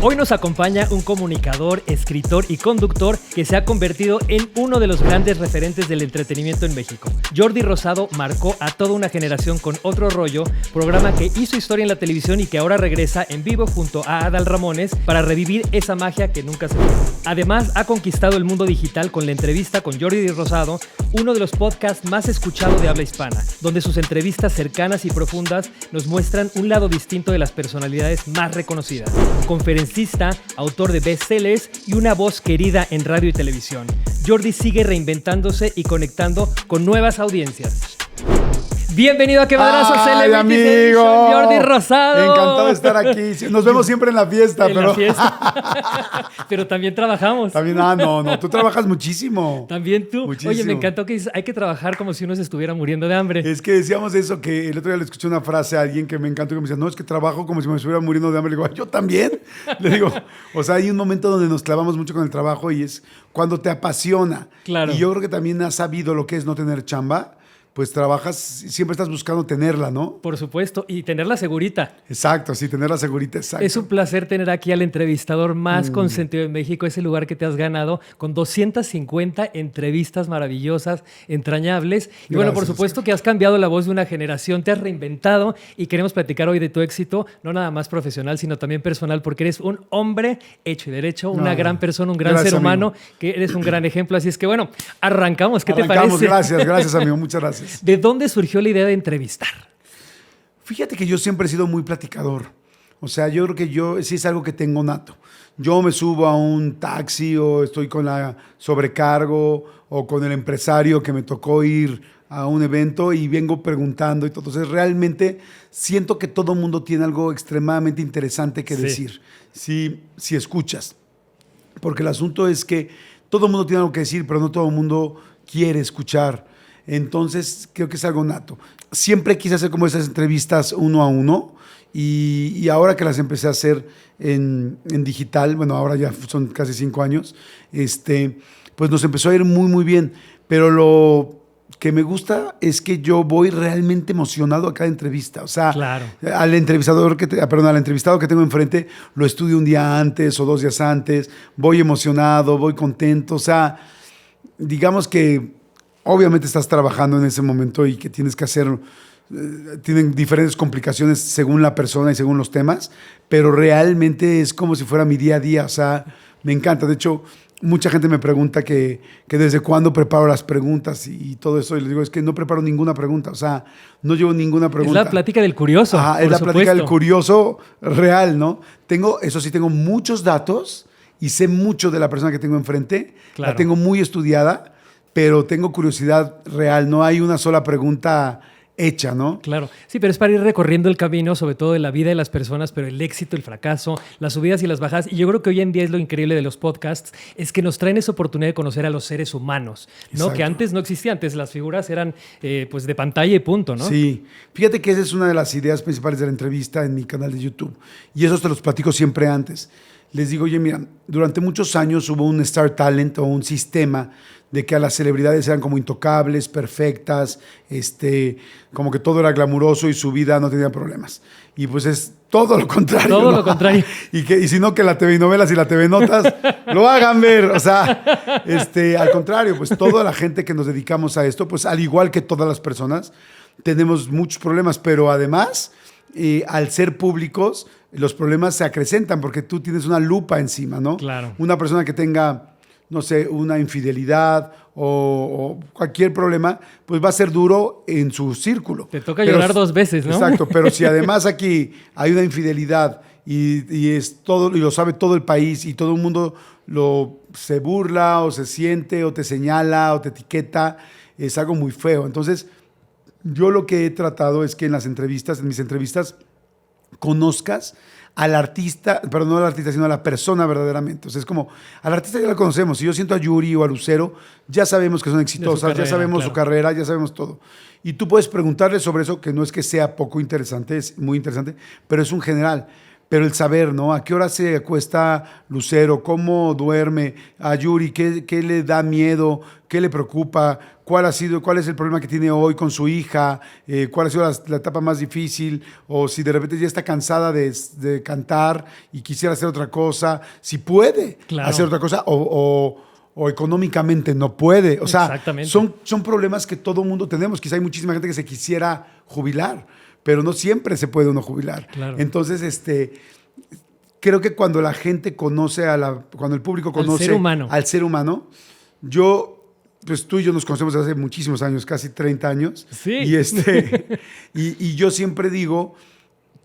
Hoy nos acompaña un comunicador, escritor y conductor que se ha convertido en uno de los grandes referentes del entretenimiento en México. Jordi Rosado marcó a toda una generación con Otro Rollo, programa que hizo historia en la televisión y que ahora regresa en vivo junto a Adal Ramones para revivir esa magia que nunca se fue. Además, ha conquistado el mundo digital con La Entrevista con Jordi Rosado, uno de los podcasts más escuchados de habla hispana, donde sus entrevistas cercanas y profundas nos muestran un lado distinto de las personalidades más reconocidas. Conferencista, autor de bestsellers y una voz querida en radio y televisión. Jordi sigue reinventándose y conectando con nuevas audiencias. Bienvenido a Quebradazos amigo! Jordi Rosado. Encantado de estar aquí. Nos vemos siempre en la fiesta. La fiesta. Pero también trabajamos. También, no. Tú trabajas muchísimo. También tú. Muchísimo. Oye, me encantó que dices, hay que trabajar como si uno se estuviera muriendo de hambre. Es que decíamos eso, que el otro día le escuché una frase a alguien que me encantó, que me decía, no, es que trabajo como si me estuviera muriendo de hambre. Le digo, yo también. Le digo, o sea, hay un momento donde nos clavamos mucho con el trabajo y es cuando te apasiona. Claro. Y yo creo que también has sabido lo que es no tener chamba. Pues trabajas, siempre estás buscando tenerla, ¿no? Por supuesto, y tenerla segurita. Exacto, sí, tenerla segurita, exacto. Es un placer tener aquí al entrevistador más consentido de México, ese lugar que te has ganado, con 250 entrevistas maravillosas, entrañables. Y bueno, por supuesto que has cambiado la voz de una generación, te has reinventado y queremos platicar hoy de tu éxito, no nada más profesional, sino también personal, porque eres un hombre hecho y derecho, una gran persona, un gran ser humano, amigo, que eres un gran ejemplo. Así es que bueno, arrancamos. ¿Qué te parece? Gracias, amigo, muchas gracias. ¿De dónde surgió la idea de entrevistar? Fíjate que yo siempre he sido muy platicador. O sea, yo creo que yo sí es algo que tengo nato. Yo me subo a un taxi o estoy con la sobrecargo o con el empresario que me tocó ir a un evento y vengo preguntando y todo. Entonces, realmente siento que todo mundo tiene algo extremadamente interesante que decir, si escuchas. Porque el asunto es que todo el mundo tiene algo que decir, pero no todo el mundo quiere escuchar. Entonces, creo que es algo nato. Siempre quise hacer como esas entrevistas uno a uno y ahora que las empecé a hacer en digital, bueno, ahora ya son casi 5 años, pues nos empezó a ir muy, muy bien. Pero lo que me gusta es que yo voy realmente emocionado a cada entrevista. O sea, claro, al entrevistado que tengo enfrente, lo estudio un día antes o 2 días antes, voy emocionado, voy contento. O sea, digamos que obviamente estás trabajando en ese momento y que tienes que hacer, tienen diferentes complicaciones según la persona y según los temas, pero realmente es como si fuera mi día a día, o sea, me encanta. De hecho, mucha gente me pregunta que desde cuándo preparo las preguntas y todo eso, y les digo, es que no preparo ninguna pregunta, o sea, no llevo ninguna pregunta. Es la plática del curioso. Es la plática del curioso real, ¿no? Eso sí, tengo muchos datos y sé mucho de la persona que tengo enfrente, claro, la tengo muy estudiada, pero tengo curiosidad real, no hay una sola pregunta hecha, ¿no? Claro, sí, pero es para ir recorriendo el camino, sobre todo de la vida de las personas, pero el éxito, el fracaso, las subidas y las bajadas. Y yo creo que hoy en día es lo increíble de los podcasts, es que nos traen esa oportunidad de conocer a los seres humanos, ¿no? Exacto. Que antes no existía, antes las figuras eran pues de pantalla y punto, ¿no? Sí, fíjate que esa es una de las ideas principales de la entrevista en mi canal de YouTube. Y eso te los platico siempre antes. Les digo, oye, mira, durante muchos años hubo un Star Talent o un sistema de que a las celebridades eran como intocables, perfectas, como que todo era glamuroso y su vida no tenía problemas. Y pues es todo lo contrario. Todo ¿no? lo contrario. Y si no, que la TV novelas y la TV Notas lo hagan ver. O sea, al contrario, pues toda la gente que nos dedicamos a esto, pues al igual que todas las personas, tenemos muchos problemas, pero además, al ser públicos, los problemas se acrecentan porque tú tienes una lupa encima, ¿no? Claro. Una persona que tenga, no sé, una infidelidad o cualquier problema, pues va a ser duro en su círculo. Te toca llorar 2 veces, ¿no? Exacto, pero si además aquí hay una infidelidad y es todo, y lo sabe todo el país y todo el mundo se burla o se siente o te señala o te etiqueta, es algo muy feo. Entonces, yo lo que he tratado es que en mis entrevistas, conozcas al artista, pero no al artista, sino a la persona verdaderamente. O sea, es como, al artista ya la conocemos. Si yo siento a Yuri o a Lucero, ya sabemos que son exitosas, ya sabemos su carrera, ya sabemos todo. Y tú puedes preguntarle sobre eso, que no es que sea poco interesante, es muy interesante, pero es un general. pero el saber, ¿no? ¿A qué hora se acuesta Lucero? ¿Cómo duerme? A Yuri, ¿qué le da miedo? ¿Qué le preocupa? ¿Cuál es el problema que tiene hoy con su hija? ¿Cuál ha sido la etapa más difícil? O si de repente ya está cansada de cantar y quisiera hacer otra cosa, si puede hacer otra cosa o económicamente no puede. O sea, son problemas que todo mundo tenemos. Quizá hay muchísima gente que se quisiera jubilar, pero no siempre se puede uno jubilar. Claro. Entonces, creo que cuando la gente conoce cuando el público conoce al ser humano, pues tú y yo nos conocemos desde hace muchísimos años, casi 30 años. Sí. Y yo siempre digo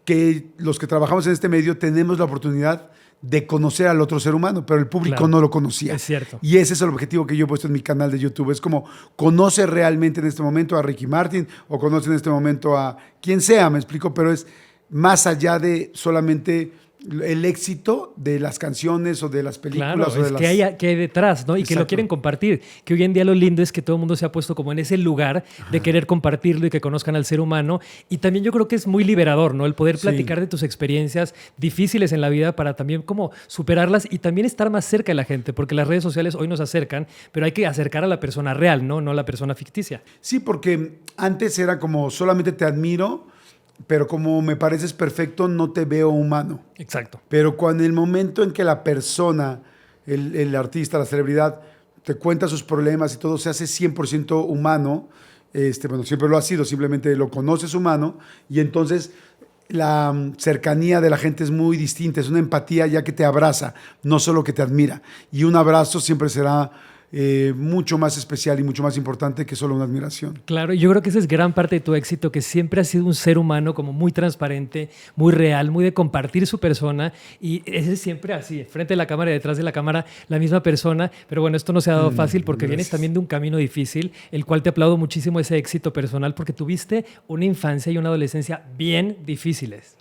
que los que trabajamos en este medio tenemos la oportunidad de conocer al otro ser humano, pero el público no lo conocía. Es cierto. Y ese es el objetivo que yo he puesto en mi canal de YouTube. Es como, conoce realmente en este momento a Ricky Martin o conoce en este momento a quien sea, me explico, pero es más allá de solamente el éxito de las canciones o de las películas. Claro, es que hay detrás, ¿no? Y que lo quieren compartir. Que hoy en día lo lindo es que todo el mundo se ha puesto como en ese lugar de querer compartirlo y que conozcan al ser humano. Y también yo creo que es muy liberador, ¿no? El poder platicar de tus experiencias difíciles en la vida para también como superarlas y también estar más cerca de la gente, porque las redes sociales hoy nos acercan, pero hay que acercar a la persona real, ¿no? No a la persona ficticia. Sí, porque antes era como solamente te admiro, pero como me pareces perfecto, no te veo humano. Exacto. Pero cuando el momento en que la persona, el artista, la celebridad, te cuenta sus problemas y todo se hace 100% humano, bueno, siempre lo ha sido, simplemente lo conoces humano, y entonces la cercanía de la gente es muy distinta, es una empatía ya que te abraza, no solo que te admira. Y un abrazo siempre será mucho más especial y mucho más importante que solo una admiración. Claro, yo creo que esa es gran parte de tu éxito, que siempre has sido un ser humano como muy transparente, muy real, muy de compartir su persona, y ese es siempre así, frente de la cámara y detrás de la cámara, la misma persona. Pero bueno, esto no se ha dado fácil porque vienes también de un camino difícil, el cual te aplaudo muchísimo ese éxito personal, porque tuviste una infancia y una adolescencia bien difíciles.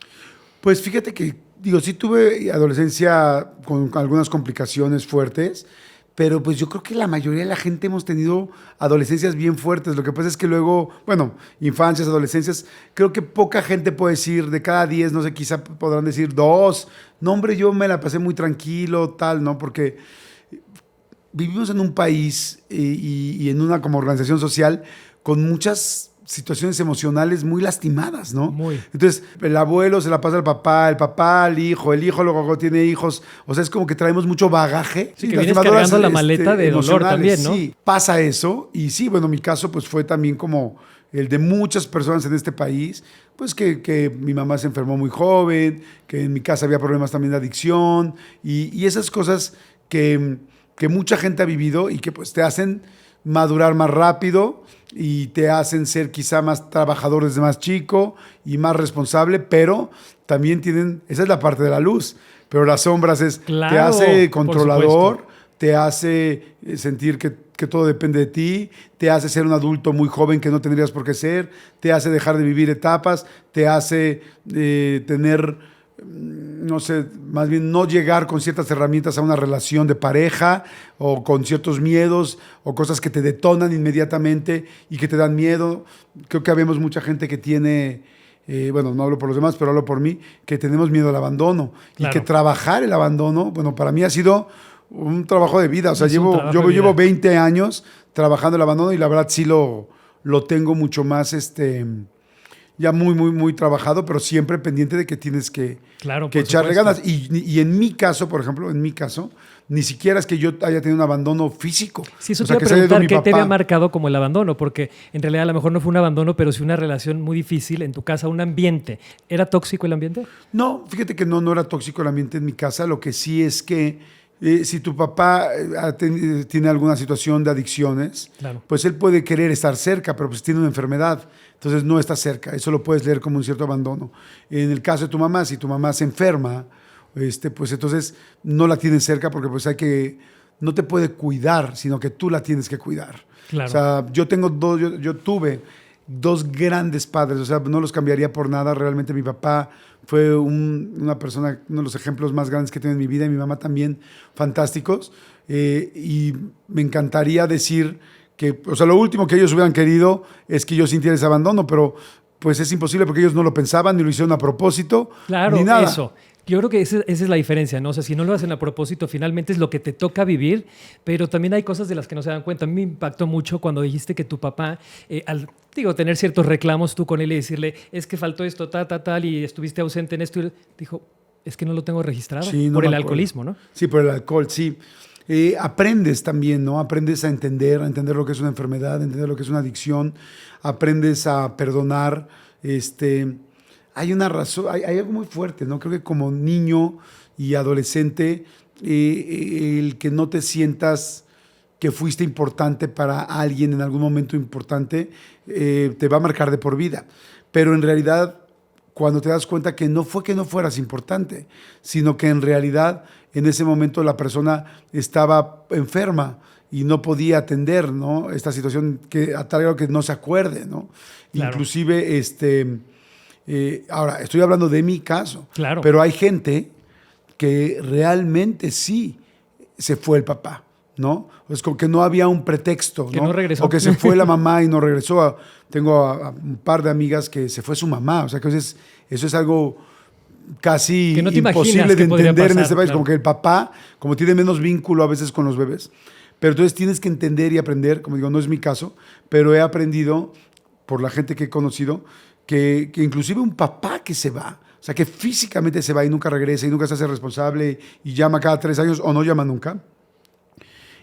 Pues fíjate que, sí tuve adolescencia con algunas complicaciones fuertes, pero pues yo creo que la mayoría de la gente hemos tenido adolescencias bien fuertes. Lo que pasa es que luego, bueno, infancias, adolescencias, creo que poca gente puede decir, de cada 10, no sé, quizá podrán decir 2. No, hombre, yo me la pasé muy tranquilo, tal, ¿no? Porque vivimos en un país y en una como organización social con muchas situaciones emocionales muy lastimadas, ¿no? Muy. Entonces, el abuelo se la pasa al papá, el papá al hijo, el hijo luego tiene hijos. O sea, es como que traemos mucho bagaje. Sí, que vienes cargando la maleta de dolor también, ¿no? Sí, pasa eso. Y sí, bueno, mi caso pues fue también como el de muchas personas en este país, pues que mi mamá se enfermó muy joven, que en mi casa había problemas también de adicción y esas cosas que mucha gente ha vivido y que pues te hacen madurar más rápido y te hacen ser quizá más trabajador desde más chico y más responsable, pero también tienen, esa es la parte de la luz, pero las sombras te hace controlador, te hace sentir que todo depende de ti, te hace ser un adulto muy joven que no tendrías por qué ser, te hace dejar de vivir etapas, te hace tener, no sé, más bien no llegar con ciertas herramientas a una relación de pareja o con ciertos miedos o cosas que te detonan inmediatamente y que te dan miedo. Creo que habemos mucha gente que tiene, bueno, no hablo por los demás, pero hablo por mí, que tenemos miedo al abandono. Claro. Y que trabajar el abandono, bueno, para mí ha sido un trabajo de vida. O sea, yo llevo 20 años trabajando el abandono y la verdad sí lo tengo mucho más, ya muy, muy, muy trabajado, pero siempre pendiente de que tienes que echarle ganas. Y en mi caso, por ejemplo, ni siquiera es que yo haya tenido un abandono físico. Sí, eso te iba a preguntar, ¿qué te había marcado como el abandono? Porque en realidad a lo mejor no fue un abandono, pero sí una relación muy difícil en tu casa, un ambiente. ¿Era tóxico el ambiente? No, fíjate que no era tóxico el ambiente en mi casa. Lo que sí es que si tu papá tiene alguna situación de adicciones, claro, pues él puede querer estar cerca, pero pues tiene una enfermedad. Entonces no está cerca, eso lo puedes leer como un cierto abandono. En el caso de tu mamá, si tu mamá se enferma, pues entonces no la tienes cerca porque pues no te puede cuidar, sino que tú la tienes que cuidar. Claro. O sea, yo tuve 2 grandes padres, o sea, no los cambiaría por nada. Realmente mi papá fue una persona, uno de los ejemplos más grandes que he tenido en mi vida, y mi mamá también, fantásticos. Y me encantaría decir que, o sea, lo último que ellos hubieran querido es que yo sintiera ese abandono, pero pues es imposible porque ellos no lo pensaban, ni lo hicieron a propósito, Claro, ni nada. eso. Yo creo que esa es la diferencia, ¿no? O sea, si no lo hacen a propósito, finalmente es lo que te toca vivir, pero también hay cosas de las que no se dan cuenta. A mí me impactó mucho cuando dijiste que tu papá, tener ciertos reclamos tú con él y decirle, es que faltó esto, tal, y estuviste ausente en esto, y dijo, es que no lo tengo registrado, Sí, no por me el acuerdo. alcoholismo, ¿no? Sí, por el alcohol, sí. Aprendes también, ¿no? Aprendes a entender lo que es una enfermedad, a entender lo que es una adicción, aprendes a perdonar. Hay una razón, hay algo muy fuerte, ¿no? Creo que como niño y adolescente, el que no te sientas que fuiste importante para alguien en algún momento importante, te va a marcar de por vida. Pero en realidad, cuando te das cuenta que no fue que no fueras importante, sino que en realidad en ese momento la persona estaba enferma y no podía atender, ¿no? Esta situación que a tal grado que no se acuerde, ¿no? Claro. Inclusive, ahora, estoy hablando de mi caso, Claro. pero hay gente que realmente sí se fue el papá, ¿no? Es como que no había un pretexto, Que no regresó. O que se fue la mamá y no regresó. Tengo a un par de amigas que se fue su mamá, o sea que eso es algo casi Que no te imaginas imposible de que podría entender en pasar, este país, claro. como que el papá, como tiene menos vínculo a veces con los bebés, pero entonces tienes que entender y aprender, como digo, no es mi caso, pero he aprendido por la gente que he conocido, que inclusive un papá que se va, o sea, que físicamente se va y nunca regresa y nunca se hace responsable y llama cada 3 años o no llama nunca,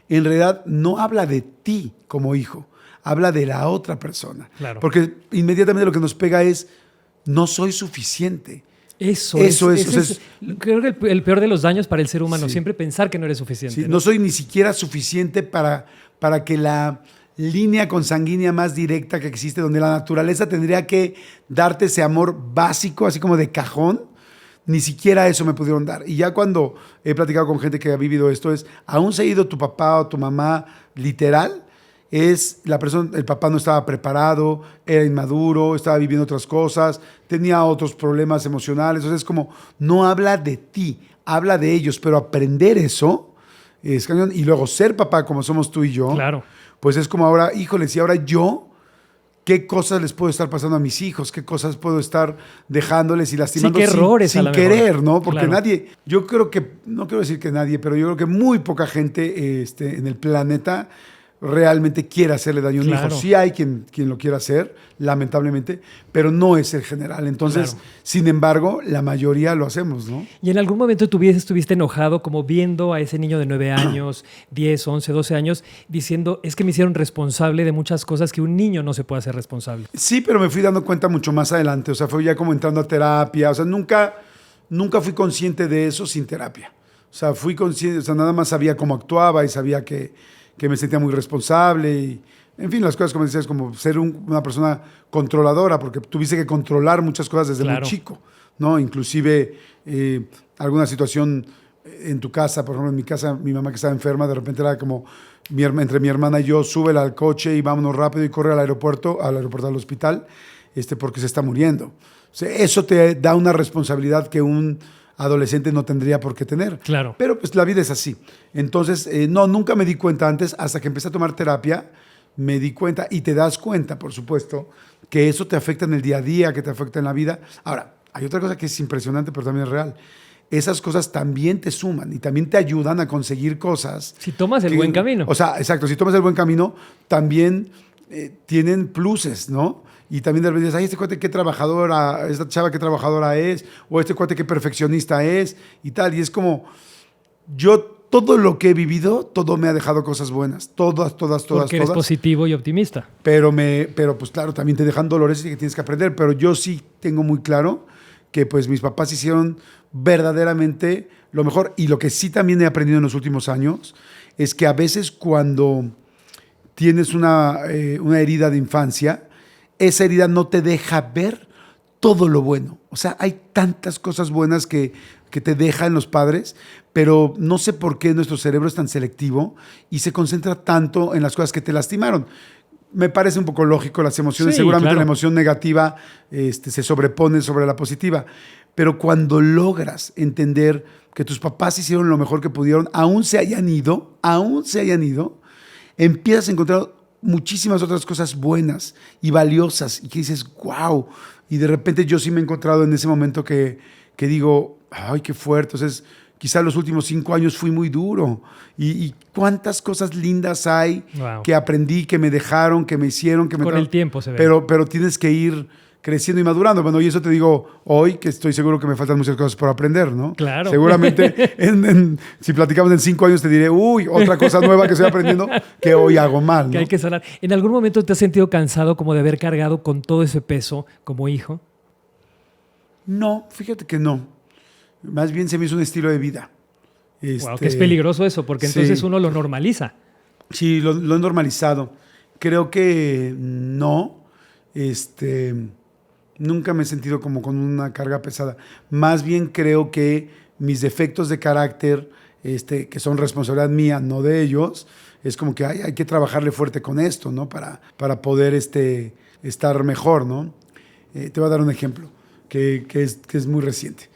en realidad no habla de ti como hijo, habla de la otra persona. Claro. Porque inmediatamente lo que nos pega es, no soy suficiente. Eso Eso es. es, o sea, es- Creo que el peor de los daños para el ser humano, Sí. siempre pensar que no eres suficiente. Sí, no soy ni siquiera suficiente para que la línea consanguínea más directa que existe, donde la naturaleza tendría que darte ese amor básico, así como de cajón, ni siquiera eso me pudieron dar. Y ya cuando he platicado con gente que ha vivido esto, aún se ha ido tu papá o tu mamá, literal, el papá no estaba preparado, era inmaduro, estaba viviendo otras cosas, tenía otros problemas emocionales. Entonces es como, no habla de ti, habla de ellos, pero aprender eso es cañón. Y luego ser papá como somos tú y yo, Claro. pues es como ahora, híjole, si ahora yo, ¿qué cosas les puedo estar pasando a mis hijos? ¿Qué cosas puedo estar dejándoles y lastimando Sí, qué errores a sin lo mejor. querer, ¿no? Porque Claro. nadie, yo creo que, no quiero decir que nadie, pero yo creo que muy poca gente en el planeta realmente quiere hacerle daño a un Claro. hijo. Sí hay quien lo quiera hacer, lamentablemente, pero no es el general. Entonces, Claro. sin embargo, la mayoría lo hacemos, ¿no? ¿Y en algún momento de tu vida estuviste enojado como viendo a ese niño de 9 años, 10, 11, 12 años, diciendo, es que me hicieron responsable de muchas cosas que un niño no se puede hacer responsable? Sí, pero me fui dando cuenta mucho más adelante. O sea, fue ya como entrando a terapia. O sea, nunca fui consciente de eso sin terapia. O sea, fui consciente, o sea, nada más sabía cómo actuaba y sabía que me sentía muy responsable. Y, en fin, las cosas, como decías, como ser una persona controladora, porque tuviste que controlar muchas cosas desde Claro. muy chico, ¿no? Inclusive alguna situación en tu casa, por ejemplo, en mi casa, mi mamá que estaba enferma, de repente era como entre mi hermana y yo, súbela al coche y vámonos rápido y corre al aeropuerto, al hospital, porque se está muriendo. O sea, eso te da una responsabilidad que un adolescente no tendría por qué tener. Claro. Pero pues la vida es así. Entonces, no, nunca me di cuenta antes, hasta que empecé a tomar terapia, me di cuenta y te das cuenta, por supuesto, que eso te afecta en el día a día, que te afecta en la vida. Ahora, hay otra cosa que es impresionante, pero también es real. Esas cosas también te suman y también te ayudan a conseguir cosas. Si tomas el buen camino. O sea, exacto, si tomas el buen camino, también tienen pluses, ¿no? Y también de repente dices, ay, este cuate qué trabajadora, esta chava qué trabajadora es, o este cuate qué perfeccionista es, y tal. Y es como, todo lo que he vivido, todo me ha dejado cosas buenas. Todas. Porque eres positivo y optimista. Pero pues claro, también te dejan dolores y que tienes que aprender. Pero yo sí tengo muy claro que pues mis papás hicieron verdaderamente lo mejor. Y lo que sí también he aprendido en los últimos años es que a veces cuando tienes una herida de infancia, esa herida no te deja ver todo lo bueno. O sea, hay tantas cosas buenas que te dejan los padres, pero no sé por qué nuestro cerebro es tan selectivo y se concentra tanto en las cosas que te lastimaron. Me parece un poco lógico, las emociones, Sí, seguramente claro. la emoción negativa se sobrepone sobre la positiva, pero cuando logras entender que tus papás hicieron lo mejor que pudieron, aún se hayan ido, empiezas a encontrar muchísimas otras cosas buenas y valiosas y que dices, wow. Y de repente yo sí me he encontrado en ese momento que digo, ay, qué fuerte. Entonces, quizás los últimos 5 años fui muy duro. Y cuántas cosas lindas hay que aprendí, que me dejaron, que me hicieron. Que me Con el tiempo se ve. Pero tienes que ir creciendo y madurando. Bueno, y eso te digo hoy, que estoy seguro que me faltan muchas cosas por aprender, ¿no? Claro. Seguramente, si platicamos en 5 años, te diré, uy, otra cosa nueva que estoy aprendiendo que hoy hago mal, ¿no? Que hay que sanar. ¿En algún momento te has sentido cansado como de haber cargado con todo ese peso como hijo? No, fíjate que no. Más bien se me hizo un estilo de vida. Wow, que es peligroso eso, porque entonces uno lo normaliza. Sí, lo he normalizado. Creo que no. Nunca me he sentido como con una carga pesada. Más bien creo que mis defectos de carácter, que son responsabilidad mía, no de ellos, es como que hay que trabajarle fuerte con esto, ¿no? Para poder estar mejor, ¿no? Te voy a dar un ejemplo que es muy reciente.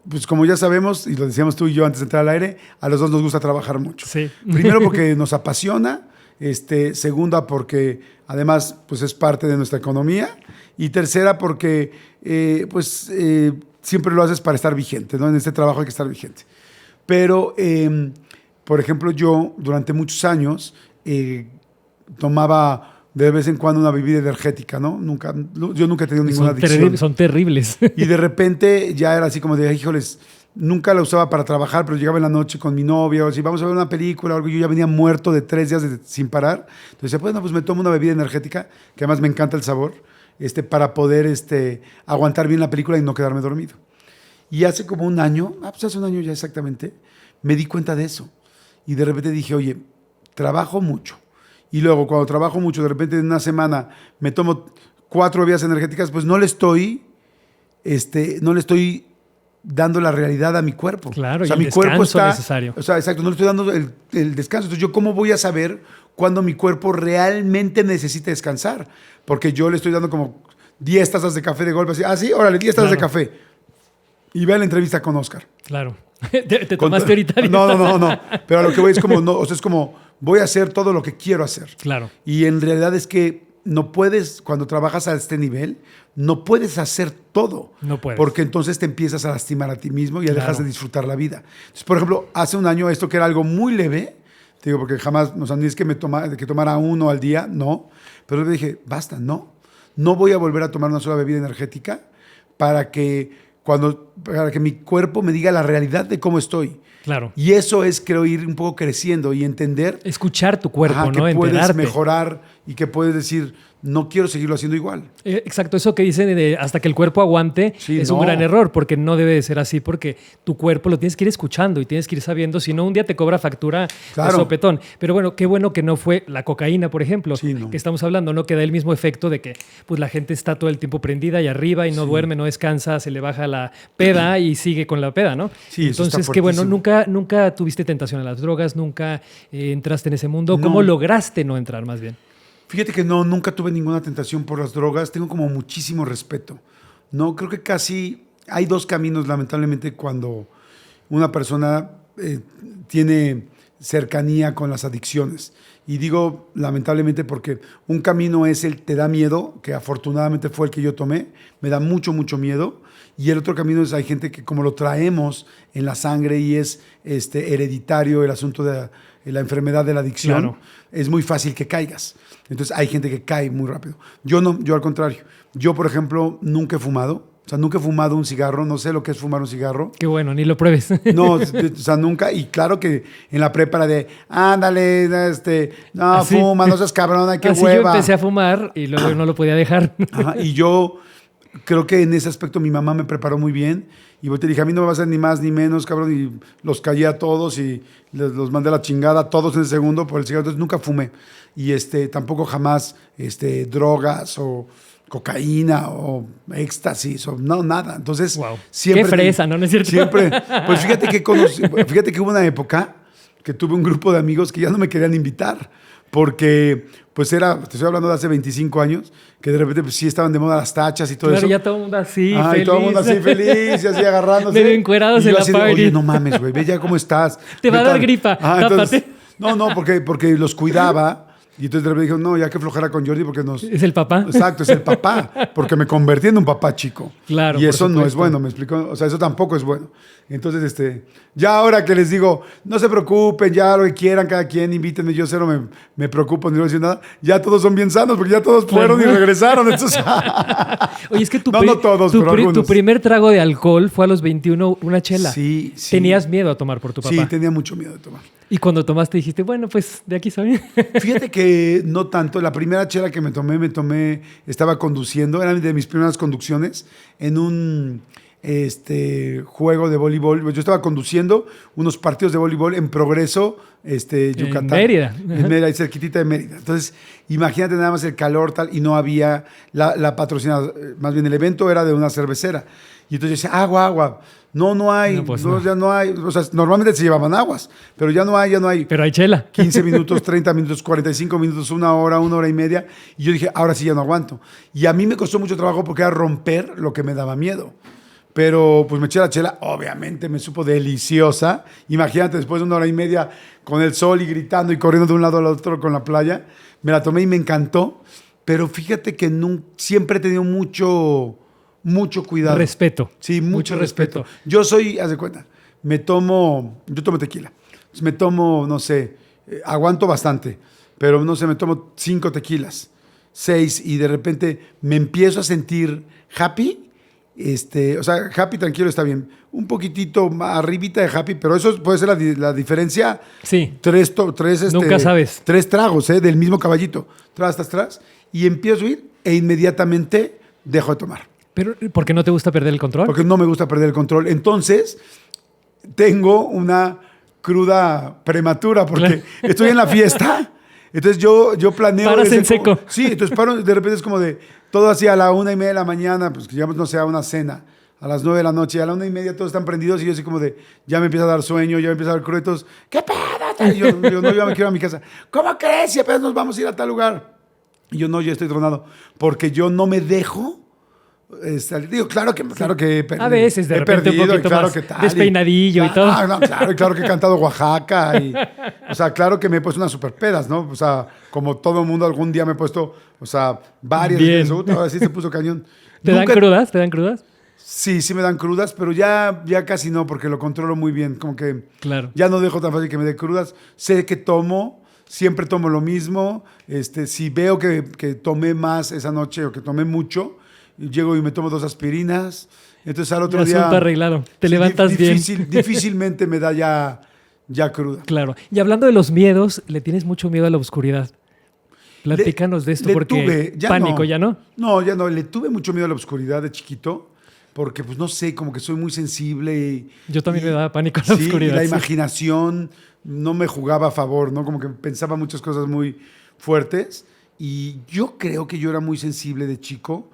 Pues como ya sabemos, y lo decíamos tú y yo antes de entrar al aire, a los dos nos gusta trabajar mucho. Sí. Primero porque nos apasiona, segunda porque además pues es parte de nuestra economía, y tercera porque siempre lo haces para estar vigente, ¿no? En este trabajo hay que estar vigente. Pero, por ejemplo, yo durante muchos años tomaba de vez en cuando una bebida energética, ¿no? Yo nunca he tenido ninguna adicción. Son terribles. Y de repente ya era así como de, híjoles, nunca la usaba para trabajar, pero llegaba en la noche con mi novia, o así, vamos a ver una película o algo, yo ya venía muerto de 3 días sin parar. Entonces, bueno, pues me tomo una bebida energética, que además me encanta el sabor, para poder aguantar bien la película y no quedarme dormido. Y hace como un año, pues hace un año ya exactamente, me di cuenta de eso. Y de repente dije, oye, trabajo mucho. Y luego, cuando trabajo mucho, de repente en una semana me tomo 4 bebidas energéticas, pues no le estoy dando la realidad a mi cuerpo. Claro, o sea, y el mi cuerpo descanso está necesario. O sea, exacto, no le estoy dando el descanso. Entonces, ¿yo cómo voy a saber cuándo mi cuerpo realmente necesita descansar? Porque yo le estoy dando como 10 tazas de café de golpe. Así, sí, órale, 10 tazas de café. Y ve la entrevista con Oscar. Claro. ¿Te tomaste ahorita? No. Pero a lo que voy es como, no, o sea, es como, voy a hacer todo lo que quiero hacer. Claro. Y en realidad es que no puedes, cuando trabajas a este nivel, no puedes hacer todo. No puedes. Porque entonces te empiezas a lastimar a ti mismo y ya dejas de disfrutar la vida. Entonces, por ejemplo, hace un año esto que era algo muy leve, te digo, porque jamás, o sea, ni es que que tomara 1 al día, no. Pero le dije, basta, no voy a volver a tomar una sola bebida energética para que mi cuerpo me diga la realidad de cómo estoy. Claro. Y eso es, creo, ir un poco creciendo y entender. Escuchar tu cuerpo, ¿no? Que puedes enterarte. mejorar y que puedes decir, no quiero seguirlo haciendo igual. Exacto, eso que dicen de hasta que el cuerpo aguante es un gran error, porque no debe de ser así, porque tu cuerpo lo tienes que ir escuchando y tienes que ir sabiendo, si no un día te cobra factura de sopetón. Pero bueno, qué bueno que no fue la cocaína, por ejemplo, que estamos hablando, ¿no? Que da el mismo efecto de que pues, la gente está todo el tiempo prendida y arriba y no duerme, no descansa, se le baja la peda y sigue con la peda, ¿no? Sí, entonces, qué bueno, nunca tuviste tentación a las drogas, nunca entraste en ese mundo. ¿Cómo lograste no entrar más bien? Fíjate que nunca tuve ninguna tentación por las drogas. Tengo como muchísimo respeto. No, creo que casi hay 2 caminos, lamentablemente, cuando una persona tiene cercanía con las adicciones. Y digo lamentablemente porque un camino es te da miedo, que afortunadamente fue el que yo tomé, me da mucho, mucho miedo. Y el otro camino es, hay gente que como lo traemos en la sangre y es hereditario el asunto de la enfermedad de la adicción, es muy fácil que caigas. Entonces hay gente que cae muy rápido. Yo al contrario. Yo, por ejemplo, nunca he fumado. O sea, nunca he fumado un cigarro. No sé lo que es fumar un cigarro. Qué bueno, ni lo pruebes. No, o sea, nunca. Y claro que en la prepa de, ándale, fuma, no seas cabrona, qué así hueva. Yo empecé a fumar y luego no lo podía dejar. Ajá, y yo creo que en ese aspecto mi mamá me preparó muy bien. Y te dije, a mí no me va a hacer ni más ni menos, cabrón. Y los callé a todos y los mandé a la chingada a todos en el segundo por el cigarro. Entonces nunca fumé. Y tampoco jamás drogas o cocaína o éxtasis o nada. Entonces, siempre... Qué fresa, ¿no? ¿No es cierto? Siempre. Pues fíjate que hubo una época que tuve un grupo de amigos que ya no me querían invitar. Porque, pues te estoy hablando de hace 25 años, que de repente pues, sí estaban de moda las tachas y todo eso. Claro, ya todo el mundo así, feliz. Y todo el mundo así feliz y así agarrándose. Medio encuerados en la pared. Oye, no mames, güey, ve ya cómo estás. Te va a dar gripa, tápate. No, porque los cuidaba Y entonces de repente dijeron, no, ya que flojera con Jordi porque nos... ¿Es el papá? Exacto, es el papá, porque me convertí en un papá chico. Claro, y eso por no es supuesto. bueno, ¿me explico? O sea, eso tampoco es bueno. Entonces, ya ahora que les digo, no se preocupen, ya lo que quieran, cada quien, invítenme, yo cero me preocupo, ni no decir nada, ya todos son bien sanos, porque ya todos fueron y regresaron. Entonces, Oye, es que no todos, pero tu algunos. primer trago de alcohol fue a los 21, una chela. Sí, sí. Tenías miedo a tomar por tu papá. Sí, tenía mucho miedo de tomar. Y cuando tomaste dijiste, bueno, pues de aquí soy. Fíjate que no tanto. La primera chela que me tomé, estaba conduciendo, era de mis primeras conducciones en un juego de voleibol. Yo estaba conduciendo unos partidos de voleibol en Progreso, Yucatán. En Mérida. En Mérida, ahí cerquitita de Mérida. Entonces, imagínate nada más el calor tal, y no había la patrocinada. Más bien el evento era de una cervecera. Y entonces yo decía, agua. No hay, No, pues no, no. ya no hay. O sea, normalmente se llevaban aguas, pero ya no hay. Pero hay chela. 15 minutos, 30 minutos, 45 minutos, una hora y media. Y yo dije, ahora sí ya no aguanto. Y a mí me costó mucho trabajo porque era romper lo que me daba miedo. Pero pues me eché la chela, obviamente me supo deliciosa. Imagínate, después de una hora y media con el sol y gritando y corriendo de un lado al otro con la playa, me la tomé y me encantó. Pero fíjate que siempre he tenido mucho cuidado. Respeto. Sí, mucho respeto. Yo soy, haz de cuenta, yo tomo tequila. Entonces me tomo, no sé, aguanto bastante, pero no sé, me tomo 5 tequilas, 6, y de repente me empiezo a sentir happy. O sea, happy, tranquilo, está bien. Un poquitito más arribita de happy, pero eso puede ser la diferencia. Sí. Nunca sabes. 3 tragos, del mismo caballito. Tras, y empiezo a ir e inmediatamente dejo de tomar. ¿Pero por qué no te gusta perder el control? Porque no me gusta perder el control. Entonces, tengo una cruda prematura porque estoy en la fiesta. Entonces, yo planeo... Paras en seco. Sí, entonces paro, de repente es como de todo así a la 1:30 de la mañana, pues que ya no sea una cena, a las 9 de la noche, y a la 1:30 todos están prendidos y yo así como de, ya me empieza a dar sueño, ya me empieza a dar cruetos. ¿Qué pedo? Y yo, no, yo me quiero ir a mi casa. ¿Cómo crees? Si apenas nos vamos a ir a tal lugar. Y yo, no, yo estoy tronado. Porque yo no me dejo... digo, claro que a veces de repente perdido, un poquito claro más que tal, despeinadillo y todo. No, claro que he cantado Oaxaca o sea, claro que me he puesto unas super pedas, ¿no? O sea, como todo el mundo algún día me he puesto, o sea, varias Bien. veces, ahora sí se puso cañón. ¿Te dan crudas? ¿Te dan crudas? Sí me dan crudas, pero ya casi no, porque lo controlo muy bien, como que Claro. ya no dejo tan fácil que me dé crudas. Sé que siempre tomo lo mismo. Si veo que tomé más esa noche o que tomé mucho, llego y me tomo 2 aspirinas. Entonces al otro El día... asunto arreglado. Te levantas bien. Difícilmente me da ya cruda. Claro. Y hablando de los miedos, ¿le tienes mucho miedo a la oscuridad? Platícanos de esto porque pánico, ¿ya no? No, ya no. Le tuve mucho miedo a la oscuridad de chiquito porque, pues no sé, como que soy muy sensible. Yo también me daba pánico a la oscuridad. Y la imaginación no me jugaba a favor, ¿no? Como que pensaba muchas cosas muy fuertes. Y yo creo que yo era muy sensible de chico.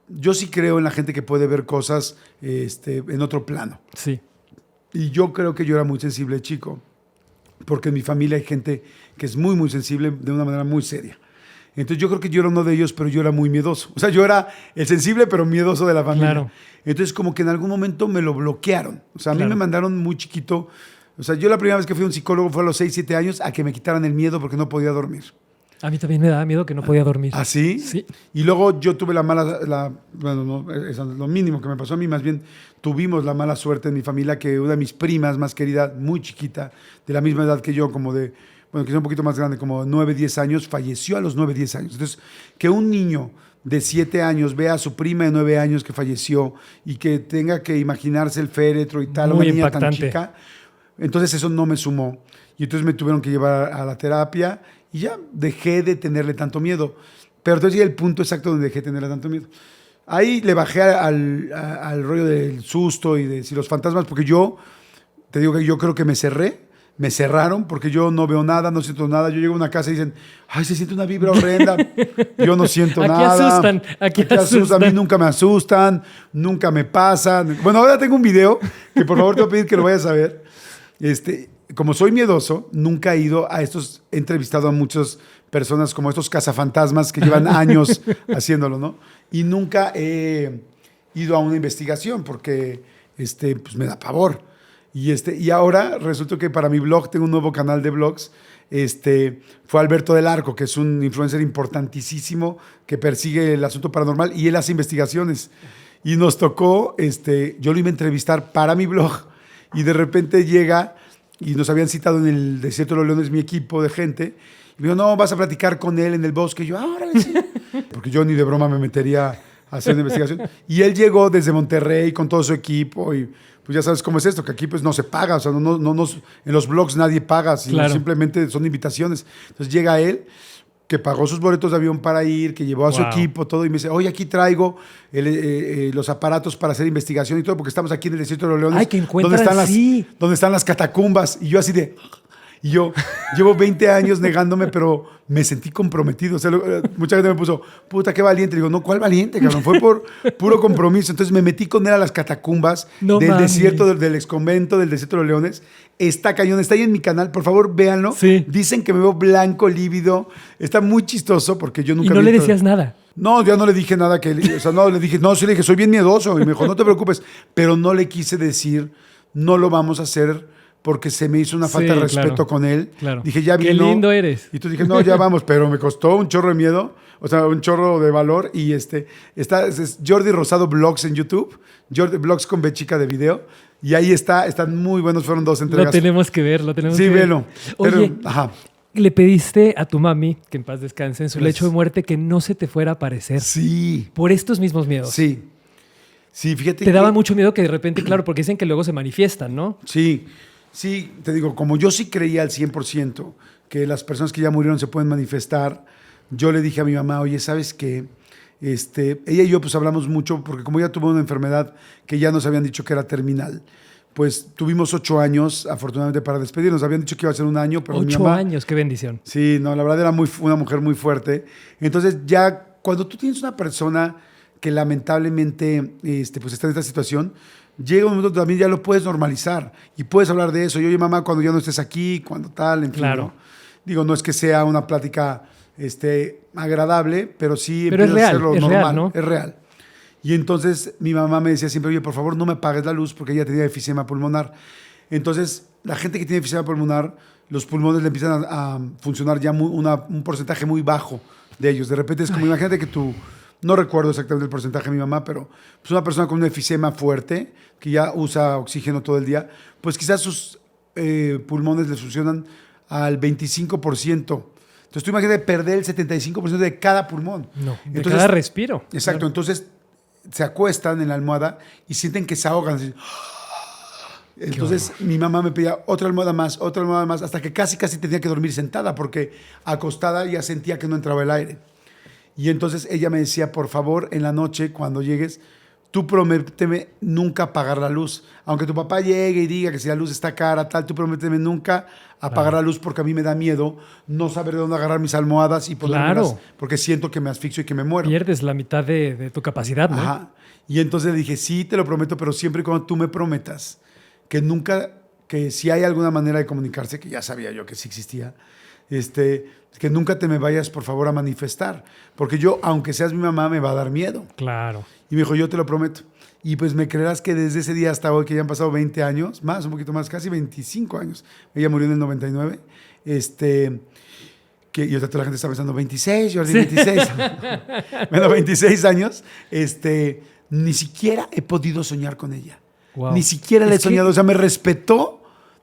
Yo sí creo en la gente que puede ver cosas en otro plano. Sí. Y yo creo que yo era muy sensible de chico, porque en mi familia hay gente que es muy, muy sensible de una manera muy seria. Entonces yo creo que yo era uno de ellos, pero yo era muy miedoso. O sea, yo era el sensible, pero miedoso de la familia. Claro. Entonces como que en algún momento me lo bloquearon. O sea, a mí me mandaron muy chiquito. O sea, yo la primera vez que fui a un psicólogo fue a los 6, 7 años a que me quitaran el miedo porque no podía dormir. A mí también me daba miedo que no podía dormir. ¿Ah, sí? Sí. Y luego yo tuve bueno, no, es lo mínimo que me pasó a mí, más bien tuvimos la mala suerte en mi familia que una de mis primas más querida, muy chiquita, de la misma edad que yo, que es un poquito más grande, como 9, 10 años, falleció a los 9, 10 años. Entonces, que un niño de 7 años vea a su prima de 9 años que falleció y que tenga que imaginarse el féretro y tal, muy una niña impactante. tan chica, entonces eso no me sumó. Y entonces me tuvieron que llevar a la terapia y ya dejé de tenerle tanto miedo. Pero entonces llega el punto exacto donde dejé de tenerle tanto miedo. Ahí le bajé al rollo del susto y de si los fantasmas, porque yo, te digo que yo creo que me cerraron porque yo no veo nada, no siento nada. Yo llego a una casa y dicen, ay, se siente una vibra horrenda. Yo no siento nada. Aquí asustan. asustan. A mí nunca me asustan, nunca me pasan. Bueno, ahora tengo un video que por favor te voy a pedir que lo vayas a ver. Como soy miedoso, nunca he entrevistado a muchas personas como estos cazafantasmas que llevan años haciéndolo, ¿no? Y nunca he ido a una investigación porque pues me da pavor. Y ahora resulta que para mi blog tengo un nuevo canal de blogs fue Alberto del Arco, que es un influencer importantísimo que persigue el asunto paranormal y él hace investigaciones. Y nos tocó, yo lo iba a entrevistar para mi blog y de repente llega y nos habían citado en el Desierto de los Leones mi equipo de gente. Y me dijo, no, vas a platicar con él en el bosque. Y yo, órale, sí. Porque yo ni de broma me metería a hacer una investigación. Y él llegó desde Monterrey con todo su equipo y pues ya sabes cómo es esto, que aquí pues no se paga, o sea, en los blogs nadie paga, sino Claro. simplemente son invitaciones. Entonces llega él, que pagó sus boletos de avión para ir, que llevó a su equipo, todo, y me dice, oye, aquí traigo los aparatos para hacer investigación y todo, porque estamos aquí en el Desierto de los Leones, Ay, que encuentran, donde están las catacumbas, y yo así de... Y yo llevo 20 años negándome, pero me sentí comprometido. O sea, mucha gente me puso, puta, qué valiente. Digo, no, ¿cuál valiente, cabrón? Fue por puro compromiso. Entonces me metí con él a las catacumbas del desierto, del exconvento, del Desierto de los Leones. Está cañón, está ahí en mi canal. Por favor, véanlo. Sí. Dicen que me veo blanco, lívido. Está muy chistoso porque yo nunca... ¿Y no le decías nada? No, yo no le dije nada que... O sea, no, le dije, no, sí le dije, soy bien miedoso. Y me dijo, no te preocupes. Pero no le quise decir, no lo vamos a hacer... porque se me hizo una falta de respeto con él. Claro. Dije, ya vino. Qué lindo eres. Y tú dije, no, ya vamos, pero me costó un chorro de miedo, o sea, un chorro de valor. Y es Jordi Rosado Vlogs en YouTube, Jordi Vlogs con B chica de video. Y ahí están muy buenos, fueron 2 entregas. Lo tenemos que ver, lo tenemos sí, que ver. velo. Oye, Ajá. le pediste a tu mami, que en paz descanse, en su lecho de muerte, que no se te fuera a aparecer. Sí. Por estos mismos miedos. Sí. Sí, fíjate. Te daba mucho miedo que de repente, claro, porque dicen que luego se manifiestan, ¿no? Sí. Sí, te digo, como yo sí creía al 100% que las personas que ya murieron se pueden manifestar, yo le dije a mi mamá, oye, ¿sabes qué? Ella y yo pues hablamos mucho porque como ella tuvo una enfermedad que ya nos habían dicho que era terminal, pues tuvimos 8 años, afortunadamente, para despedirnos. Habían dicho que iba a ser 1 año, pero 8 mi mamá... años, qué bendición. Sí, no, la verdad era una mujer muy fuerte. Entonces ya cuando tú tienes una persona que lamentablemente pues está en esta situación, llega un momento que también ya lo puedes normalizar y puedes hablar de eso. Y oye, mamá, cuando ya no estés aquí, cuando tal, en fin, claro. ¿no? Digo, no es que sea una plática agradable, pero sí pero empieza a ser lo es normal. Real, ¿no? Es real. Y entonces mi mamá me decía siempre, oye, por favor, no me apagues la luz, porque ella tenía efisema pulmonar. Entonces, la gente que tiene efisema pulmonar, los pulmones le empiezan a funcionar ya un porcentaje muy bajo de ellos. De repente es como, imagínate que tú... No recuerdo exactamente el porcentaje de mi mamá, pero pues una persona con un efisema fuerte, que ya usa oxígeno todo el día, pues quizás sus pulmones les funcionan al 25%. Entonces tú imagínate perder el 75% de cada pulmón. No, de entonces, cada respiro. Exacto, claro. Entonces se acuestan en la almohada y sienten que se ahogan. Así. Entonces mi mamá me pedía otra almohada más, hasta que casi tenía que dormir sentada, porque acostada ya sentía que no entraba el aire. Y entonces ella me decía, por favor, en la noche, cuando llegues, tú prométeme nunca apagar la luz. Aunque tu papá llegue y diga que si la luz está cara, tal, tú prométeme nunca apagar la luz, porque a mí me da miedo no saber de dónde agarrar mis almohadas y ponérmelas, porque siento que me asfixio y que me muero. Pierdes la mitad de tu capacidad, ¿no? Ajá. Y entonces le dije, sí, te lo prometo, pero siempre y cuando tú me prometas que nunca, que si hay alguna manera de comunicarse, que ya sabía yo que sí existía, que nunca te me vayas, por favor, a manifestar. Porque yo, aunque seas mi mamá, me va a dar miedo. Claro. Y me dijo, yo te lo prometo. Y pues me creerás que desde ese día hasta hoy, que ya han pasado 20 años, más, un poquito más, casi 25 años. Ella murió en el 99. Y ahorita toda la gente está pensando, 26, yo 26. Bueno, 26 años. Ni siquiera he podido soñar con ella. Wow. Ni siquiera le he soñado. O sea, me respetó